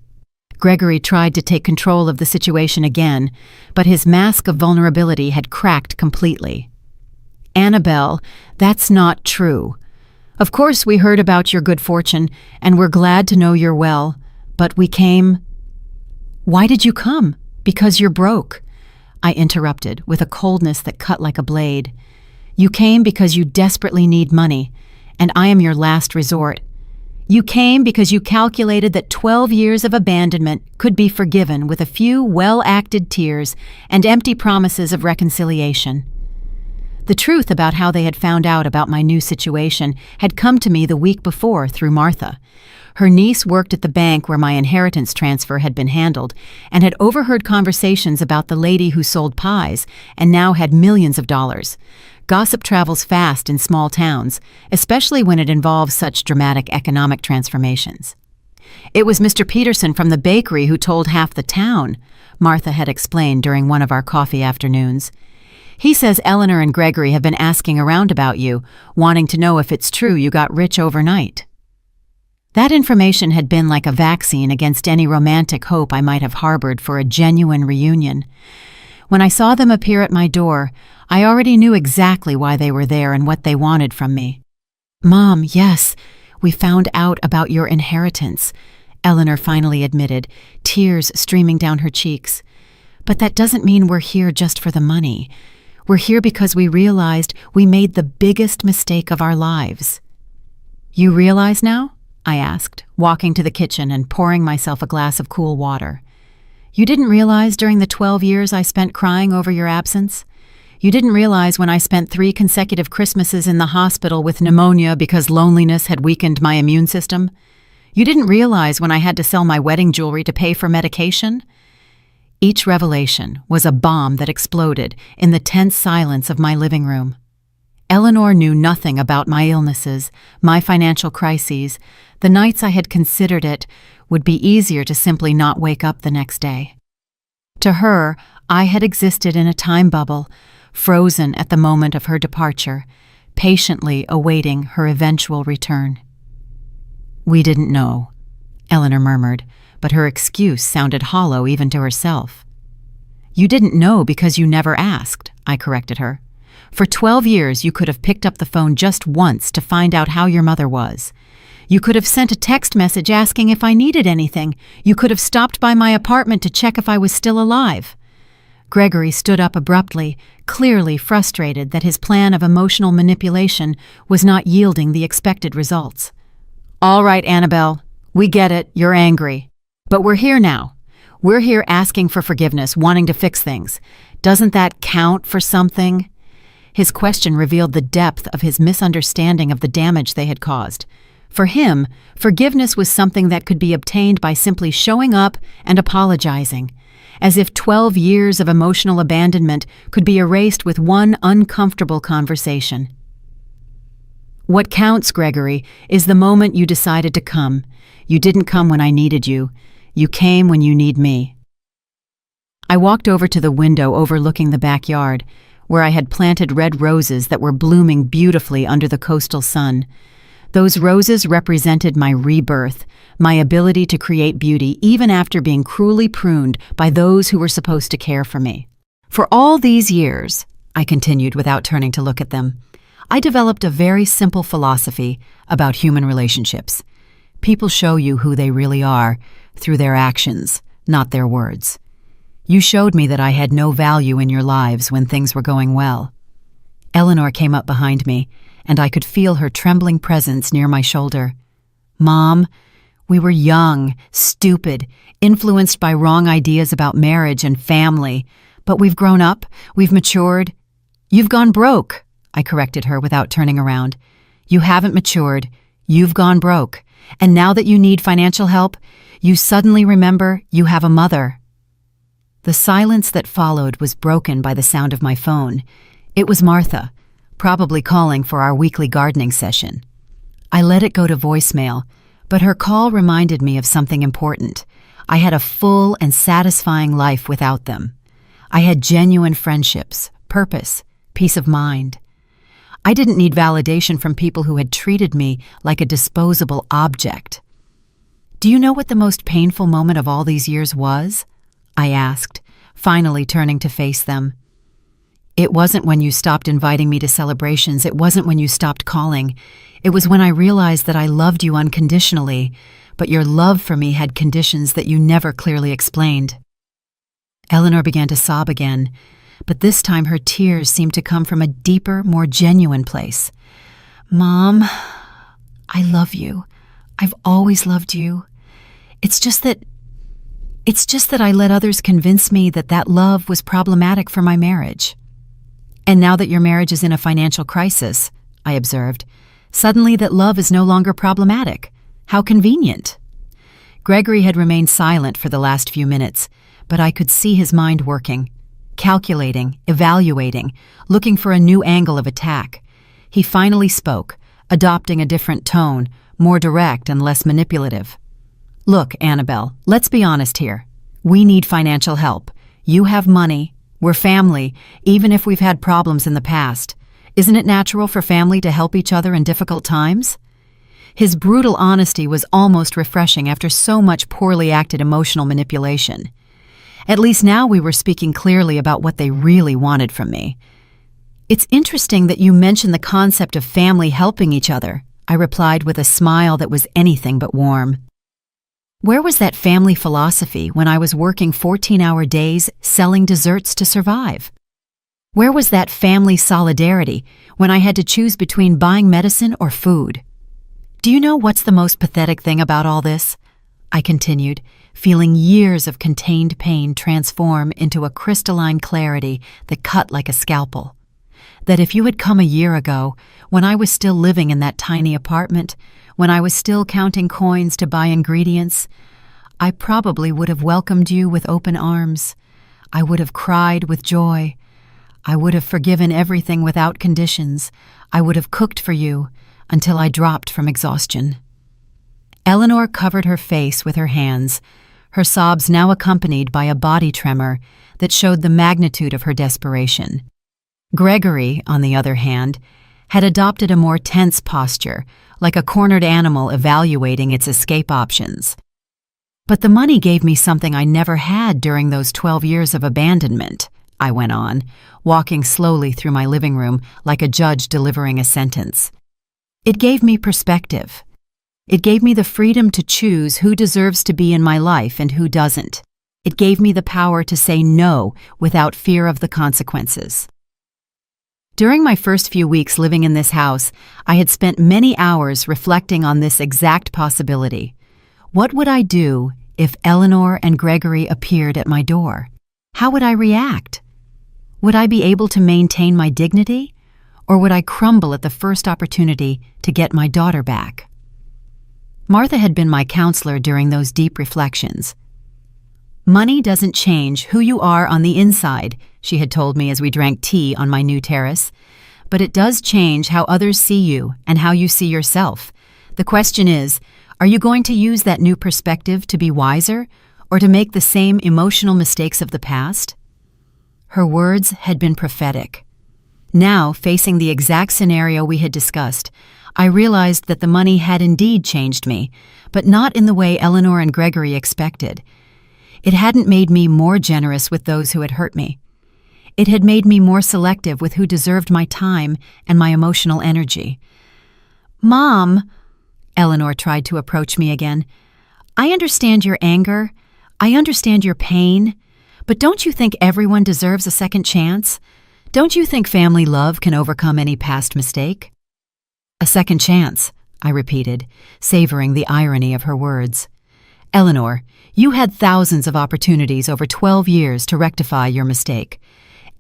Gregory tried to take control of the situation again, but his mask of vulnerability had cracked completely. "Annabelle, that's not true. Of course we heard about your good fortune, and we're glad to know you're well, but we came—" "Why did you come? Because you're broke," I interrupted with a coldness that cut like a blade. "You came because you desperately need money, and I am your last resort. You came because you calculated that 12 years of abandonment could be forgiven with a few well-acted tears and empty promises of reconciliation." The truth about how they had found out about my new situation had come to me the week before through Martha. Her niece worked at the bank where my inheritance transfer had been handled and had overheard conversations about the lady who sold pies and now had millions of dollars. Gossip travels fast in small towns, especially when it involves such dramatic economic transformations. "It was Mr. Peterson from the bakery who told half the town," Martha had explained during one of our coffee afternoons. "He says Eleanor and Gregory have been asking around about you, wanting to know if it's true you got rich overnight." That information had been like a vaccine against any romantic hope I might have harbored for a genuine reunion. When I saw them appear at my door, I already knew exactly why they were there and what they wanted from me. "Mom, yes, we found out about your inheritance," Eleanor finally admitted, tears streaming down her cheeks. "But that doesn't mean we're here just for the money. We're here because we realized we made the biggest mistake of our lives." "You realize now?" I asked, walking to the kitchen and pouring myself a glass of cool water. "You didn't realize during the 12 years I spent crying over your absence? You didn't realize when I spent 3 consecutive Christmases in the hospital with pneumonia because loneliness had weakened my immune system? You didn't realize when I had to sell my wedding jewelry to pay for medication?" Each revelation was a bomb that exploded in the tense silence of my living room. Eleanor knew nothing about my illnesses, my financial crises, the nights I had considered it would be easier to simply not wake up the next day. To her, I had existed in a time bubble, frozen at the moment of her departure, patiently awaiting her eventual return. "We didn't know," Eleanor murmured, but her excuse sounded hollow even to herself. "You didn't know because you never asked," I corrected her. "For 12 years you could have picked up the phone just once to find out how your mother was. You could have sent a text message asking if I needed anything. You could have stopped by my apartment to check if I was still alive." Gregory stood up abruptly, clearly frustrated that his plan of emotional manipulation was not yielding the expected results. "All right, Annabelle, we get it, you're angry. But we're here now. We're here asking for forgiveness, wanting to fix things. Doesn't that count for something?" His question revealed the depth of his misunderstanding of the damage they had caused. For him, forgiveness was something that could be obtained by simply showing up and apologizing, as if 12 years of emotional abandonment could be erased with one uncomfortable conversation. What counts, Gregory, is the moment you decided to come. You didn't come when I needed you. You came when you need me. I walked over to the window overlooking the backyard, where I had planted red roses that were blooming beautifully under the coastal sun. Those roses represented my rebirth, my ability to create beauty even after being cruelly pruned by those who were supposed to care for me. For all these years, I continued without turning to look at them, I developed a very simple philosophy about human relationships. People show you who they really are through their actions, not their words. You showed me that I had no value in your lives when things were going well. Eleanor came up behind me, and I could feel her trembling presence near my shoulder. Mom, we were young, stupid, influenced by wrong ideas about marriage and family, but we've grown up, we've matured. You've gone broke, I corrected her without turning around. You haven't matured, you've gone broke, and now that you need financial help, you suddenly remember you have a mother. The silence that followed was broken by the sound of my phone. It was Martha, probably calling for our weekly gardening session. I let it go to voicemail, but her call reminded me of something important. I had a full and satisfying life without them. I had genuine friendships, purpose, peace of mind. I didn't need validation from people who had treated me like a disposable object. Do you know what the most painful moment of all these years was? I asked, finally turning to face them. It wasn't when you stopped inviting me to celebrations. It wasn't when you stopped calling. It was when I realized that I loved you unconditionally, but your love for me had conditions that you never clearly explained. Eleanor began to sob again, but this time her tears seemed to come from a deeper, more genuine place. Mom, I love you. I've always loved you. It's just that I let others convince me that that love was problematic for my marriage. And now that your marriage is in a financial crisis, I observed, suddenly that love is no longer problematic. How convenient. Gregory had remained silent for the last few minutes, but I could see his mind working, calculating, evaluating, looking for a new angle of attack. He finally spoke, adopting a different tone, more direct and less manipulative. Look, Annabelle, let's be honest here. We need financial help. You have money. We're family, even if we've had problems in the past. Isn't it natural for family to help each other in difficult times? His brutal honesty was almost refreshing after so much poorly acted emotional manipulation. At least now we were speaking clearly about what they really wanted from me. It's interesting that you mentioned the concept of family helping each other, I replied with a smile that was anything but warm. Where was that family philosophy when I was working 14-hour days selling desserts to survive? Where was that family solidarity when I had to choose between buying medicine or food? Do you know what's the most pathetic thing about all this? I continued, feeling years of contained pain transform into a crystalline clarity that cut like a scalpel. That if you had come a year ago, when I was still living in that tiny apartment, when I was still counting coins to buy ingredients, I probably would have welcomed you with open arms. I would have cried with joy. I would have forgiven everything without conditions. I would have cooked for you until I dropped from exhaustion. Eleanor covered her face with her hands, her sobs now accompanied by a body tremor that showed the magnitude of her desperation. Gregory, on the other hand, had adopted a more tense posture, like a cornered animal evaluating its escape options. But the money gave me something I never had during those 12 years of abandonment, I went on, walking slowly through my living room like a judge delivering a sentence. It gave me perspective. It gave me the freedom to choose who deserves to be in my life and who doesn't. It gave me the power to say no without fear of the consequences. During my first few weeks living in this house, I had spent many hours reflecting on this exact possibility. What would I do if Eleanor and Gregory appeared at my door? How would I react? Would I be able to maintain my dignity, or would I crumble at the first opportunity to get my daughter back? Martha had been my counselor during those deep reflections. "Money doesn't change who you are on the inside," she had told me as we drank tea on my new terrace. "But it does change how others see you and how you see yourself. The question is, are you going to use that new perspective to be wiser or to make the same emotional mistakes of the past?" Her words had been prophetic. Now, facing the exact scenario we had discussed, I realized that the money had indeed changed me, but not in the way Eleanor and Gregory expected. It hadn't made me more generous with those who had hurt me. It had made me more selective with who deserved my time and my emotional energy. "Mom," Eleanor tried to approach me again, "I understand your anger. I understand your pain. But don't you think everyone deserves a second chance? Don't you think family love can overcome any past mistake?" "A second chance," I repeated, savoring the irony of her words. "Eleanor, you had thousands of opportunities over 12 years to rectify your mistake.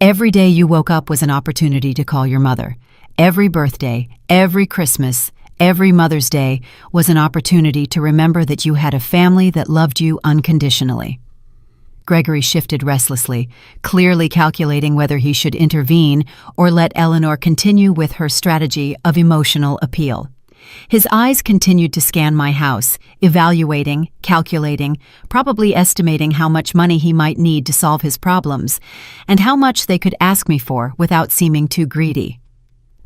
Every day you woke up was an opportunity to call your mother. Every birthday, every Christmas, every Mother's Day was an opportunity to remember that you had a family that loved you unconditionally." Gregory shifted restlessly, clearly calculating whether he should intervene or let Eleanor continue with her strategy of emotional appeal. His eyes continued to scan my house, evaluating, calculating, probably estimating how much money he might need to solve his problems, and how much they could ask me for without seeming too greedy.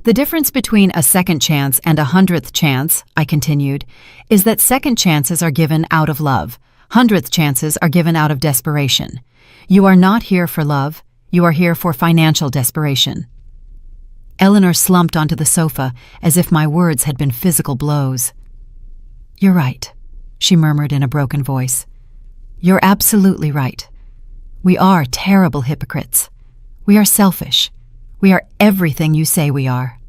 "The difference between a second chance and a 100th chance," I continued, "is that second chances are given out of love. 100th chances are given out of desperation. You are not here for love. You are here for financial desperation." Eleanor slumped onto the sofa as if my words had been physical blows. "You're right," she murmured in a broken voice. "You're absolutely right. We are terrible hypocrites. We are selfish. We are everything you say we are."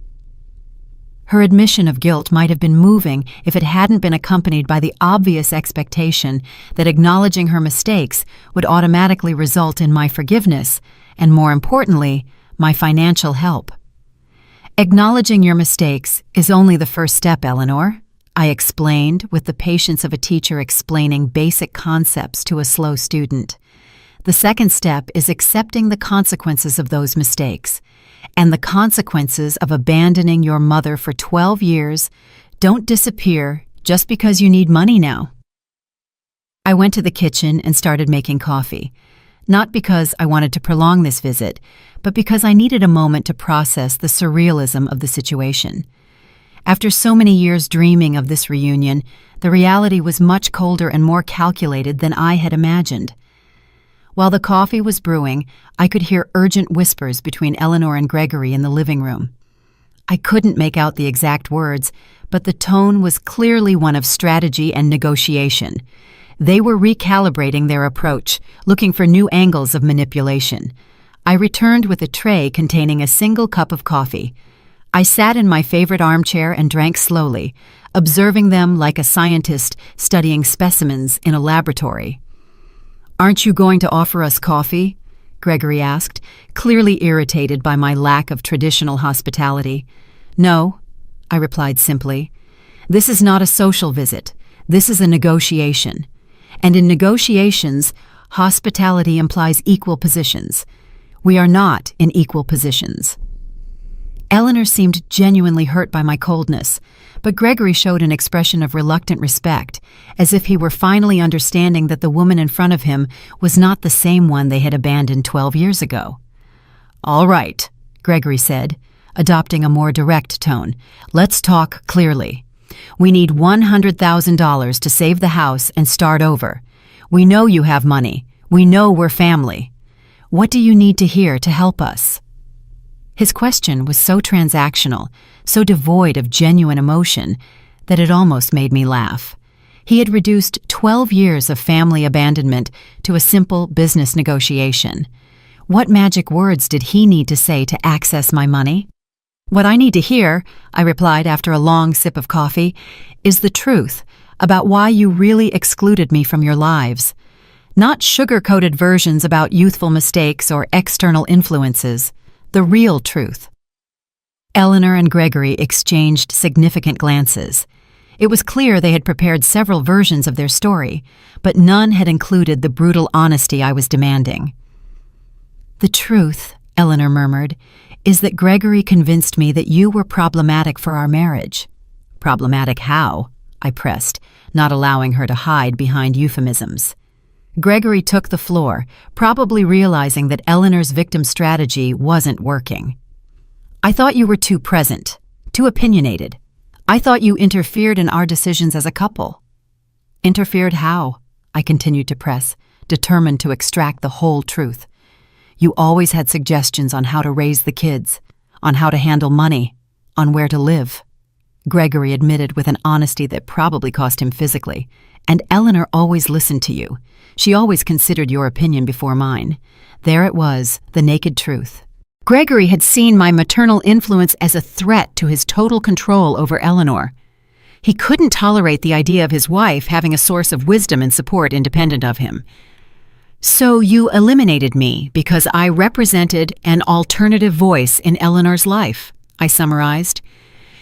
Her admission of guilt might have been moving if it hadn't been accompanied by the obvious expectation that acknowledging her mistakes would automatically result in my forgiveness and, more importantly, my financial help. "Acknowledging your mistakes is only the first step, Eleanor," I explained with the patience of a teacher explaining basic concepts to a slow student. "The second step is accepting the consequences of those mistakes. And the consequences of abandoning your mother for 12 years don't disappear just because you need money now." I went to the kitchen and started making coffee, not because I wanted to prolong this visit, but because I needed a moment to process the surrealism of the situation. After so many years dreaming of this reunion, the reality was much colder and more calculated than I had imagined. While the coffee was brewing, I could hear urgent whispers between Eleanor and Gregory in the living room. I couldn't make out the exact words, but the tone was clearly one of strategy and negotiation. They were recalibrating their approach, looking for new angles of manipulation. I returned with a tray containing a single cup of coffee. I sat in my favorite armchair and drank slowly, observing them like a scientist studying specimens in a laboratory. "Aren't you going to offer us coffee?" Gregory asked, clearly irritated by my lack of traditional hospitality. "No," I replied simply. "This is not a social visit. This is a negotiation. And in negotiations, hospitality implies equal positions. We are not in equal positions." Eleanor seemed genuinely hurt by my coldness, but Gregory showed an expression of reluctant respect, as if he were finally understanding that the woman in front of him was not the same one they had abandoned 12 years ago. "All right," Gregory said, adopting a more direct tone. "Let's talk clearly. We need $100,000 to save the house and start over. We know you have money. We know we're family. What do you need to hear to help us?" His question was so transactional, so devoid of genuine emotion, that it almost made me laugh. He had reduced 12 years of family abandonment to a simple business negotiation. What magic words did he need to say to access my money? "What I need to hear," I replied after a long sip of coffee, "is the truth about why you really excluded me from your lives. Not sugar-coated versions about youthful mistakes or external influences. The real truth." Eleanor and Gregory exchanged significant glances. It was clear they had prepared several versions of their story, but none had included the brutal honesty I was demanding. "The truth," Eleanor murmured, "is that Gregory convinced me that you were problematic for our marriage." "Problematic how?" I pressed, not allowing her to hide behind euphemisms. Gregory took the floor, probably realizing that Eleanor's victim strategy wasn't working. "I thought you were too present, too opinionated. I thought you interfered in our decisions as a couple." "Interfered how?" I continued to press, determined to extract the whole truth. "You always had suggestions on how to raise the kids, on how to handle money, on where to live." Gregory admitted with an honesty that probably cost him physically. "And Eleanor always listened to you. She always considered your opinion before mine." There it was, the naked truth. Gregory had seen my maternal influence as a threat to his total control over Eleanor. He couldn't tolerate the idea of his wife having a source of wisdom and support independent of him. "So you eliminated me because I represented an alternative voice in Eleanor's life," I summarized.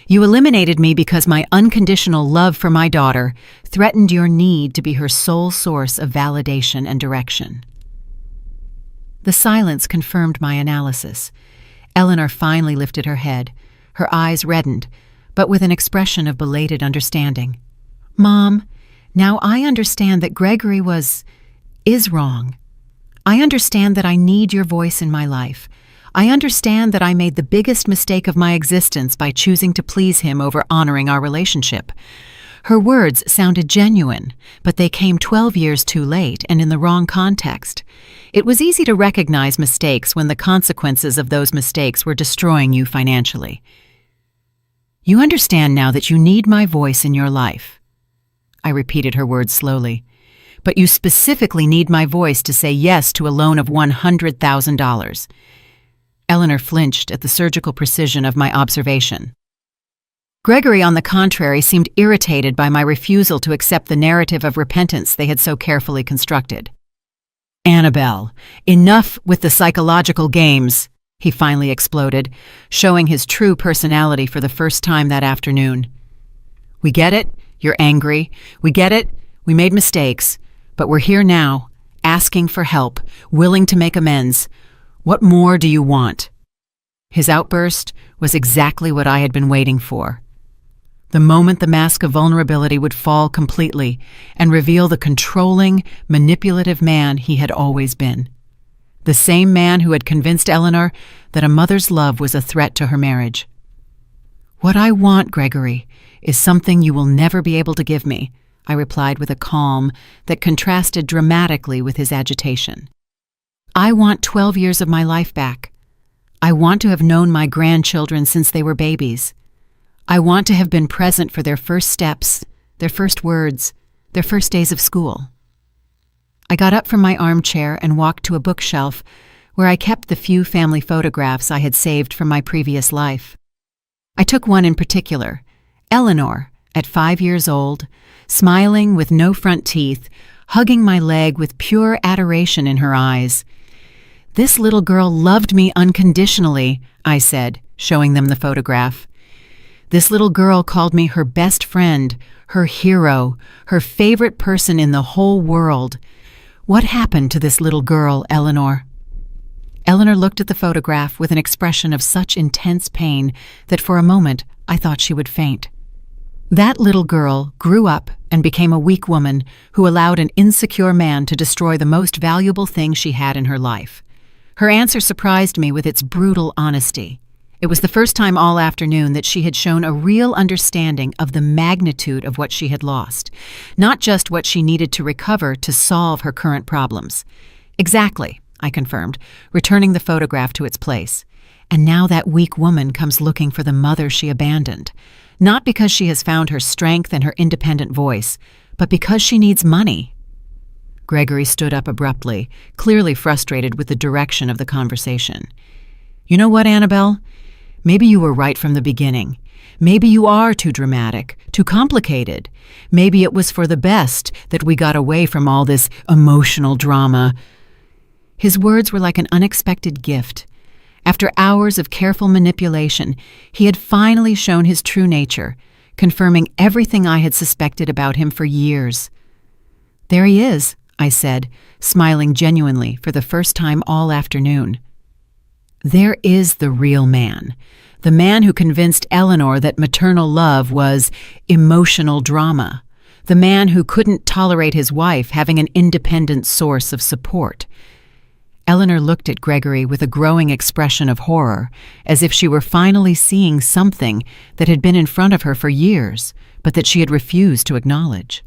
"You eliminated me because my unconditional love for my daughter threatened your need to be her sole source of validation and direction." The silence confirmed my analysis. Eleanor finally lifted her head. Her eyes reddened, but with an expression of belated understanding. "Mom, now I understand that Gregory is wrong. I understand that I need your voice in my life. I understand that I made the biggest mistake of my existence by choosing to please him over honoring our relationship." Her words sounded genuine, but they came 12 years too late and in the wrong context. It was easy to recognize mistakes when the consequences of those mistakes were destroying you financially. "You understand now that you need my voice in your life." I repeated her words slowly. "But you specifically need my voice to say yes to a loan of $100,000. Eleanor flinched at the surgical precision of my observation. Gregory, on the contrary, seemed irritated by my refusal to accept the narrative of repentance they had so carefully constructed. "Annabelle, enough with the psychological games," he finally exploded, showing his true personality for the first time that afternoon. "We get it, you're angry. We get it, we made mistakes. But we're here now, asking for help, willing to make amends. What more do you want?" His outburst was exactly what I had been waiting for. The moment the mask of vulnerability would fall completely and reveal the controlling, manipulative man he had always been. The same man who had convinced Eleanor that a mother's love was a threat to her marriage. "What I want, Gregory, is something you will never be able to give me," I replied with a calm that contrasted dramatically with his agitation. "I want 12 years of my life back. I want to have known my grandchildren since they were babies. I want to have been present for their first steps, their first words, their first days of school." I got up from my armchair and walked to a bookshelf where I kept the few family photographs I had saved from my previous life. I took one in particular, Eleanor, at 5 years old, smiling with no front teeth, hugging my leg with pure adoration in her eyes. "This little girl loved me unconditionally," I said, showing them the photograph. "This little girl called me her best friend, her hero, her favorite person in the whole world. What happened to this little girl, Eleanor?" Eleanor looked at the photograph with an expression of such intense pain that for a moment I thought she would faint. That little girl grew up and became a weak woman who allowed an insecure man to destroy the most valuable thing she had in her life. Her answer surprised me with its brutal honesty. It was the first time all afternoon that she had shown a real understanding of the magnitude of what she had lost, not just what she needed to recover to solve her current problems. "Exactly," I confirmed, returning the photograph to its place. "And now that weak woman comes looking for the mother she abandoned, not because she has found her strength and her independent voice, but because she needs money." Gregory stood up abruptly, clearly frustrated with the direction of the conversation. "You know what, Annabelle? Maybe you were right from the beginning. Maybe you are too dramatic, too complicated. Maybe it was for the best that we got away from all this emotional drama." His words were like an unexpected gift. After hours of careful manipulation, he had finally shown his true nature, confirming everything I had suspected about him for years. "There he is," I said, smiling genuinely for the first time all afternoon. There is the real man, the man who convinced Eleanor that maternal love was emotional drama, the man who couldn't tolerate his wife having an independent source of support. Eleanor looked at Gregory with a growing expression of horror, as if she were finally seeing something that had been in front of her for years, but that she had refused to acknowledge.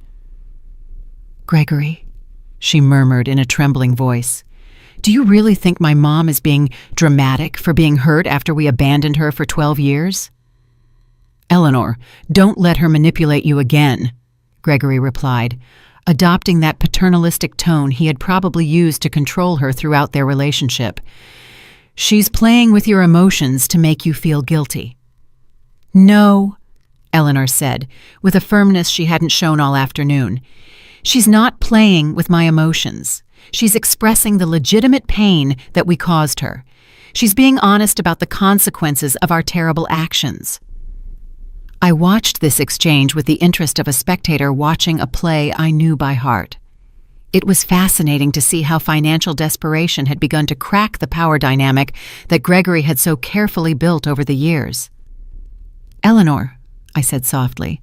"Gregory," she murmured in a trembling voice, "do you really think my mom is being dramatic for being hurt after we abandoned her for 12 years? "Eleanor, don't let her manipulate you again," Gregory replied, adopting that paternalistic tone he had probably used to control her throughout their relationship. "She's playing with your emotions to make you feel guilty." "No," Eleanor said, with a firmness she hadn't shown all afternoon. "She's not playing with my emotions. She's expressing the legitimate pain that we caused her. She's being honest about the consequences of our terrible actions." I watched this exchange with the interest of a spectator watching a play I knew by heart. It was fascinating to see how financial desperation had begun to crack the power dynamic that Gregory had so carefully built over the years. "Eleanor," I said softly,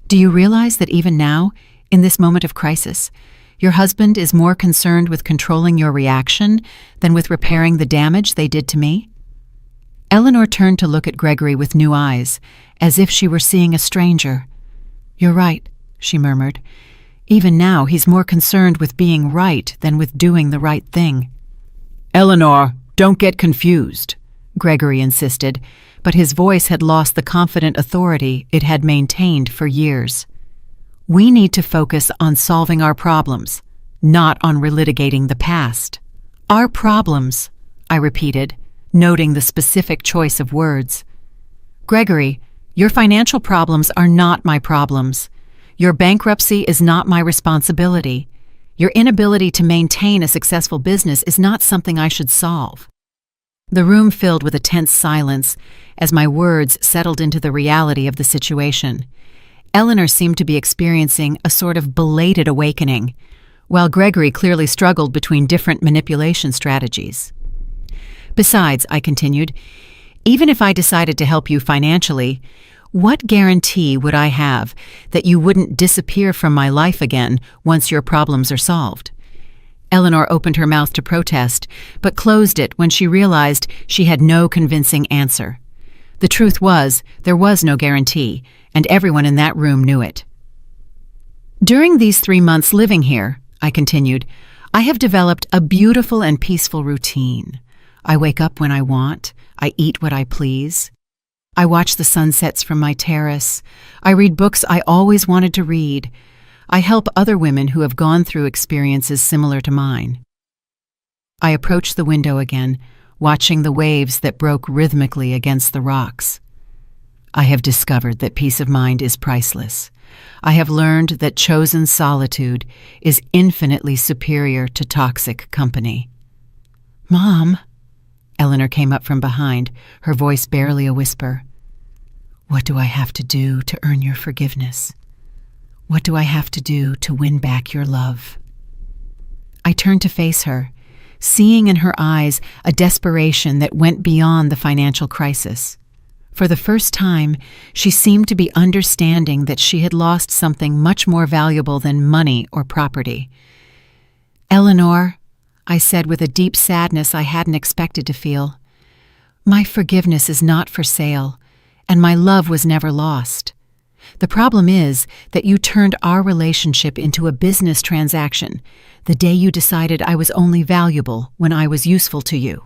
"do you realize that even now, in this moment of crisis, your husband is more concerned with controlling your reaction than with repairing the damage they did to me?" Eleanor turned to look at Gregory with new eyes, as if she were seeing a stranger. "You're right," she murmured. "Even now he's more concerned with being right than with doing the right thing." "Eleanor, don't get confused," Gregory insisted, but his voice had lost the confident authority it had maintained for years. "We need to focus on solving our problems, not on relitigating the past." "Our problems," I repeated, noting the specific choice of words. "Gregory, your financial problems are not my problems. Your bankruptcy is not my responsibility. Your inability to maintain a successful business is not something I should solve." The room filled with a tense silence as my words settled into the reality of the situation. Eleanor seemed to be experiencing a sort of belated awakening, while Gregory clearly struggled between different manipulation strategies. "Besides," I continued, "even if I decided to help you financially, what guarantee would I have that you wouldn't disappear from my life again once your problems are solved?" Eleanor opened her mouth to protest, but closed it when she realized she had no convincing answer. The truth was, there was no guarantee, and everyone in that room knew it. "During these 3 months living here," I continued, "I have developed a beautiful and peaceful routine. I wake up when I want. I eat what I please. I watch the sunsets from my terrace. I read books I always wanted to read. I help other women who have gone through experiences similar to mine." I approached the window again, watching the waves that broke rhythmically against the rocks. I have discovered that peace of mind is priceless. I have learned that chosen solitude is infinitely superior to toxic company. "Mom," Eleanor came up from behind, her voice barely a whisper. "What do I have to do to earn your forgiveness? What do I have to do to win back your love?" I turned to face her, seeing in her eyes a desperation that went beyond the financial crisis. For the first time, she seemed to be understanding that she had lost something much more valuable than money or property. "Eleanor," I said with a deep sadness I hadn't expected to feel, "my forgiveness is not for sale, and my love was never lost. The problem is that you turned our relationship into a business transaction the day you decided I was only valuable when I was useful to you."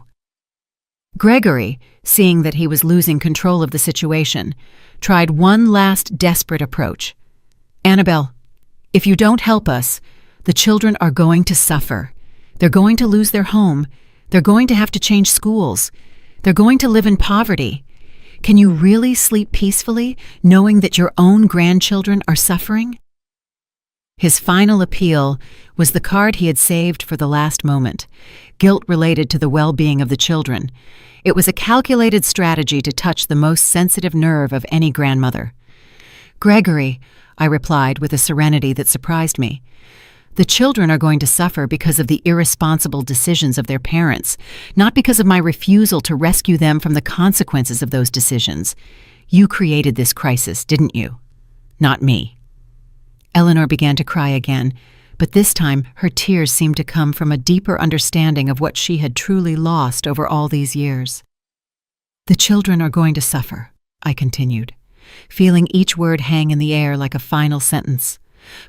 Gregory, seeing that he was losing control of the situation, tried one last desperate approach. "Annabelle, if you don't help us, the children are going to suffer. They're going to lose their home. They're going to have to change schools. They're going to live in poverty. Can you really sleep peacefully knowing that your own grandchildren are suffering?" His final appeal was the card he had saved for the last moment, guilt related to the well-being of the children. It was a calculated strategy to touch the most sensitive nerve of any grandmother. Gregory, I replied with a serenity that surprised me. The children are going to suffer because of the irresponsible decisions of their parents, not because of my refusal to rescue them from the consequences of those decisions. You created this crisis, didn't you? Not me. Eleanor began to cry again, but this time her tears seemed to come from a deeper understanding of what she had truly lost over all these years. The children are going to suffer, I continued, feeling each word hang in the air like a final sentence.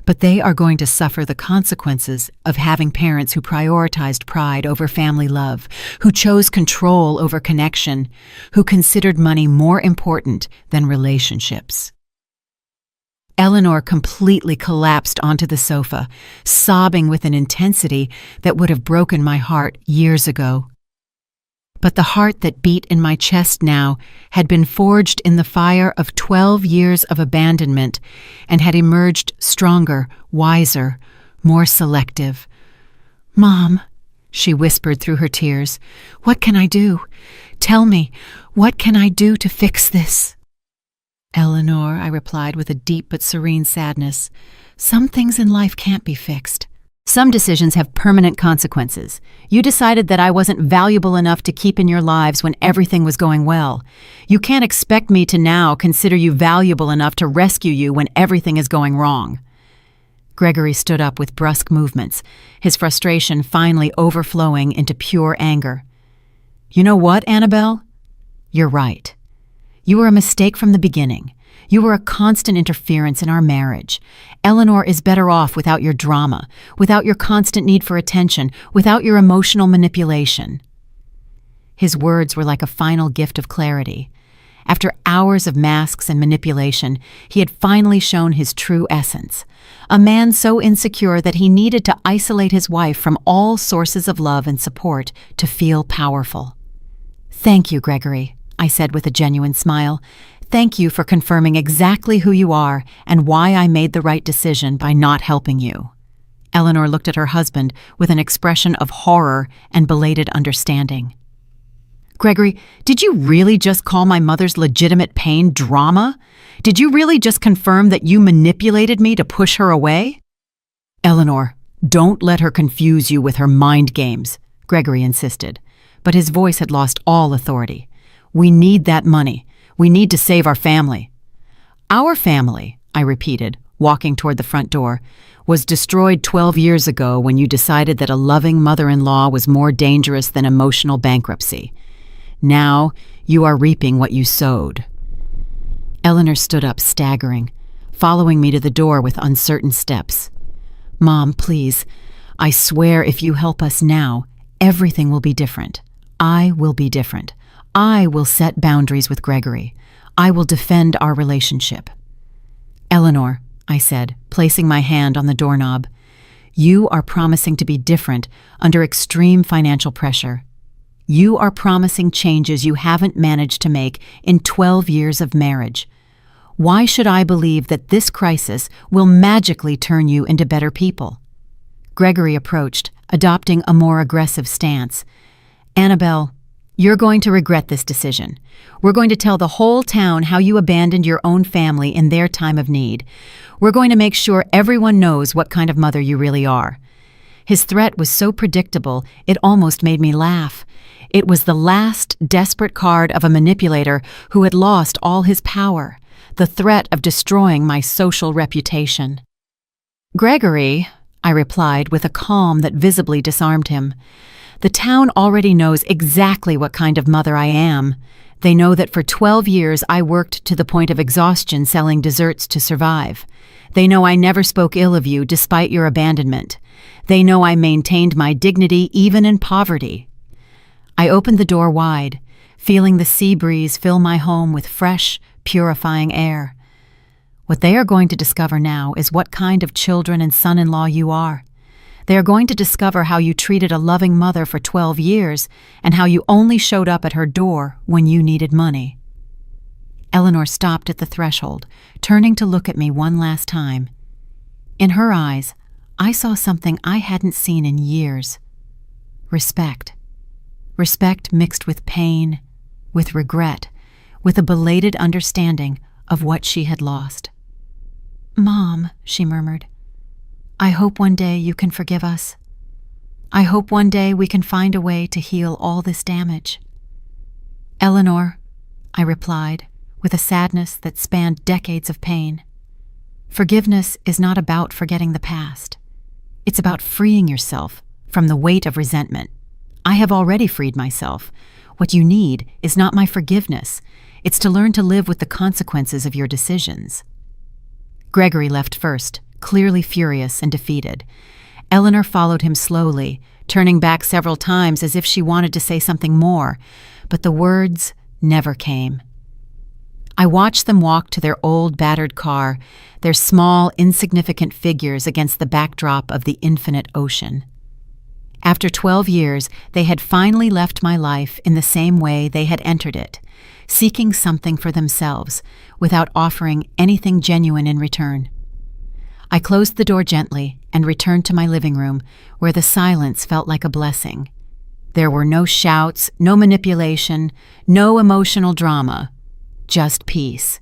But they are going to suffer the consequences of having parents who prioritized pride over family love, who chose control over connection, who considered money more important than relationships. Eleanor completely collapsed onto the sofa, sobbing with an intensity that would have broken my heart years ago. But the heart that beat in my chest now had been forged in the fire of 12 years of abandonment and had emerged stronger, wiser, more selective. "Mom," she whispered through her tears, "what can I do? Tell me, what can I do to fix this?" "Eleanor," I replied with a deep but serene sadness, "some things in life can't be fixed. Some decisions have permanent consequences. You decided that I wasn't valuable enough to keep in your lives when everything was going well. You can't expect me to now consider you valuable enough to rescue you when everything is going wrong." Gregory stood up with brusque movements, his frustration finally overflowing into pure anger. "You know what, Annabelle? You're right. You were a mistake from the beginning. You were a constant interference in our marriage. Eleanor is better off without your drama, without your constant need for attention, without your emotional manipulation." His words were like a final gift of clarity. After hours of masks and manipulation, he had finally shown his true essence. A man so insecure that he needed to isolate his wife from all sources of love and support to feel powerful. "Thank you, Gregory," I said with a genuine smile. "Thank you for confirming exactly who you are and why I made the right decision by not helping you." Eleanor looked at her husband with an expression of horror and belated understanding. "Gregory, did you really just call my mother's legitimate pain drama? Did you really just confirm that you manipulated me to push her away?" "Eleanor, don't let her confuse you with her mind games," Gregory insisted, but his voice had lost all authority. "We need that money. We need to save our family." "Our family," I repeated, walking toward the front door, "was destroyed 12 years ago when you decided that a loving mother-in-law was more dangerous than emotional bankruptcy. Now you are reaping what you sowed." Eleanor stood up, staggering, following me to the door with uncertain steps. "Mom, please, I swear if you help us now, everything will be different. I will be different. I will set boundaries with Gregory. I will defend our relationship." "Eleanor," I said, placing my hand on the doorknob, "you are promising to be different under extreme financial pressure. You are promising changes you haven't managed to make in 12 years of marriage. Why should I believe that this crisis will magically turn you into better people?" Gregory approached, adopting a more aggressive stance. "Annabelle, you're going to regret this decision. We're going to tell the whole town how you abandoned your own family in their time of need. We're going to make sure everyone knows what kind of mother you really are." His threat was so predictable, it almost made me laugh. It was the last desperate card of a manipulator who had lost all his power, the threat of destroying my social reputation. "Gregory," I replied with a calm that visibly disarmed him, "the town already knows exactly what kind of mother I am. They know that for 12 years I worked to the point of exhaustion selling desserts to survive. They know I never spoke ill of you despite your abandonment. They know I maintained my dignity even in poverty." I opened the door wide, feeling the sea breeze fill my home with fresh, purifying air. What they are going to discover now is what kind of children and son-in-law you are. They are going to discover how you treated a loving mother for 12 years and how you only showed up at her door when you needed money. Eleanor stopped at the threshold, turning to look at me one last time. In her eyes, I saw something I hadn't seen in years. Respect. Respect mixed with pain, with regret, with a belated understanding of what she had lost. "Mom," she murmured, "I hope one day you can forgive us. I hope one day we can find a way to heal all this damage." "Eleanor," I replied, with a sadness that spanned decades of pain, "forgiveness is not about forgetting the past. It's about freeing yourself from the weight of resentment. I have already freed myself. What you need is not my forgiveness. It's to learn to live with the consequences of your decisions." Gregory left first, clearly furious and defeated. Eleanor followed him slowly, turning back several times as if she wanted to say something more, but the words never came. I watched them walk to their old, battered car, their small, insignificant figures against the backdrop of the infinite ocean. After 12 years, they had finally left my life in the same way they had entered it, seeking something for themselves, without offering anything genuine in return. I closed the door gently and returned to my living room, where the silence felt like a blessing. There were no shouts, no manipulation, no emotional drama, just peace.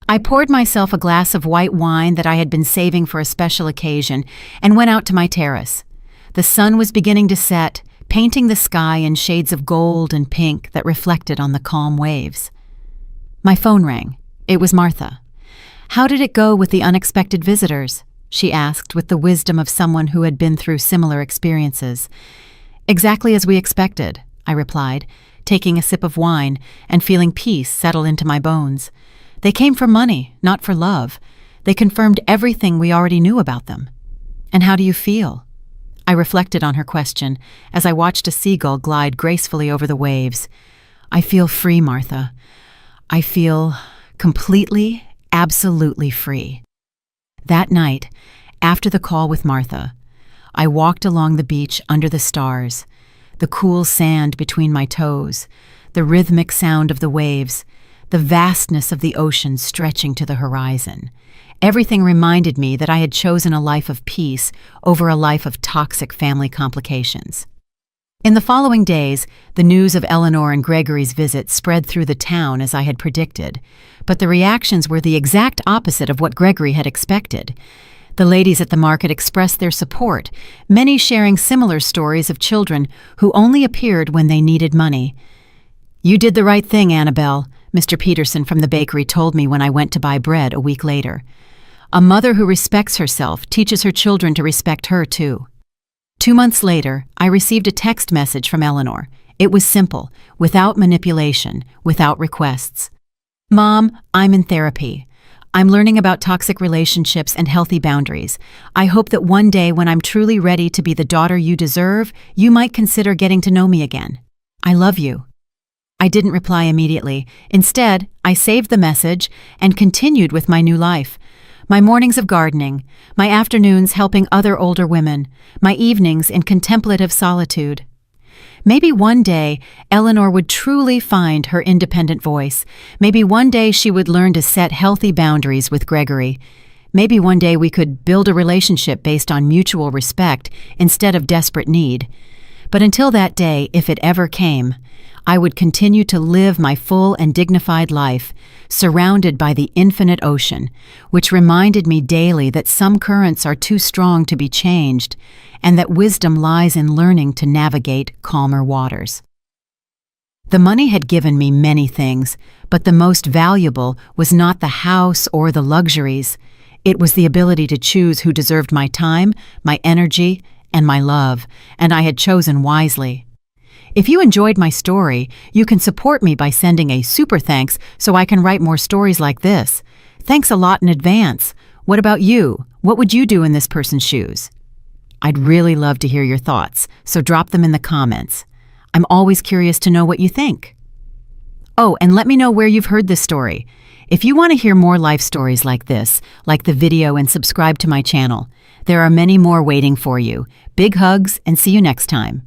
I poured myself a glass of white wine that I had been saving for a special occasion and went out to my terrace. The sun was beginning to set, painting the sky in shades of gold and pink that reflected on the calm waves. My phone rang. It was Martha. "How did it go with the unexpected visitors?" she asked with the wisdom of someone who had been through similar experiences. "Exactly as we expected," I replied, taking a sip of wine and feeling peace settle into my bones. "They came for money, not for love. They confirmed everything we already knew about them." "And how do you feel?" I reflected on her question as I watched a seagull glide gracefully over the waves. "I feel free, Martha. I feel completely, absolutely free." That night, after the call with Martha, I walked along the beach under the stars, the cool sand between my toes, the rhythmic sound of the waves, the vastness of the ocean stretching to the horizon. Everything reminded me that I had chosen a life of peace over a life of toxic family complications. In the following days, the news of Eleanor and Gregory's visit spread through the town as I had predicted, but the reactions were the exact opposite of what Gregory had expected. The ladies at the market expressed their support, many sharing similar stories of children who only appeared when they needed money. "You did the right thing, Annabelle," Mr. Peterson from the bakery told me when I went to buy bread a week later. "A mother who respects herself teaches her children to respect her, too." 2 months later, I received a text message from Eleanor. It was simple, without manipulation, without requests. "Mom, I'm in therapy. I'm learning about toxic relationships and healthy boundaries. I hope that one day when I'm truly ready to be the daughter you deserve, you might consider getting to know me again. I love you." I didn't reply immediately. Instead, I saved the message and continued with my new life. My mornings of gardening, my afternoons helping other older women, my evenings in contemplative solitude. Maybe one day, Eleanor would truly find her independent voice. Maybe one day she would learn to set healthy boundaries with Gregory. Maybe one day we could build a relationship based on mutual respect instead of desperate need. But until that day, if it ever came, I would continue to live my full and dignified life, surrounded by the infinite ocean, which reminded me daily that some currents are too strong to be changed, and that wisdom lies in learning to navigate calmer waters. The money had given me many things, but the most valuable was not the house or the luxuries. It was the ability to choose who deserved my time, my energy, and my love, and I had chosen wisely. If you enjoyed my story, you can support me by sending a super thanks so I can write more stories like this. Thanks a lot in advance. What about you? What would you do in this person's shoes? I'd really love to hear your thoughts, so drop them in the comments. I'm always curious to know what you think. Oh, and let me know where you've heard this story. If you want to hear more life stories like this, like the video and subscribe to my channel. There are many more waiting for you. Big hugs and see you next time.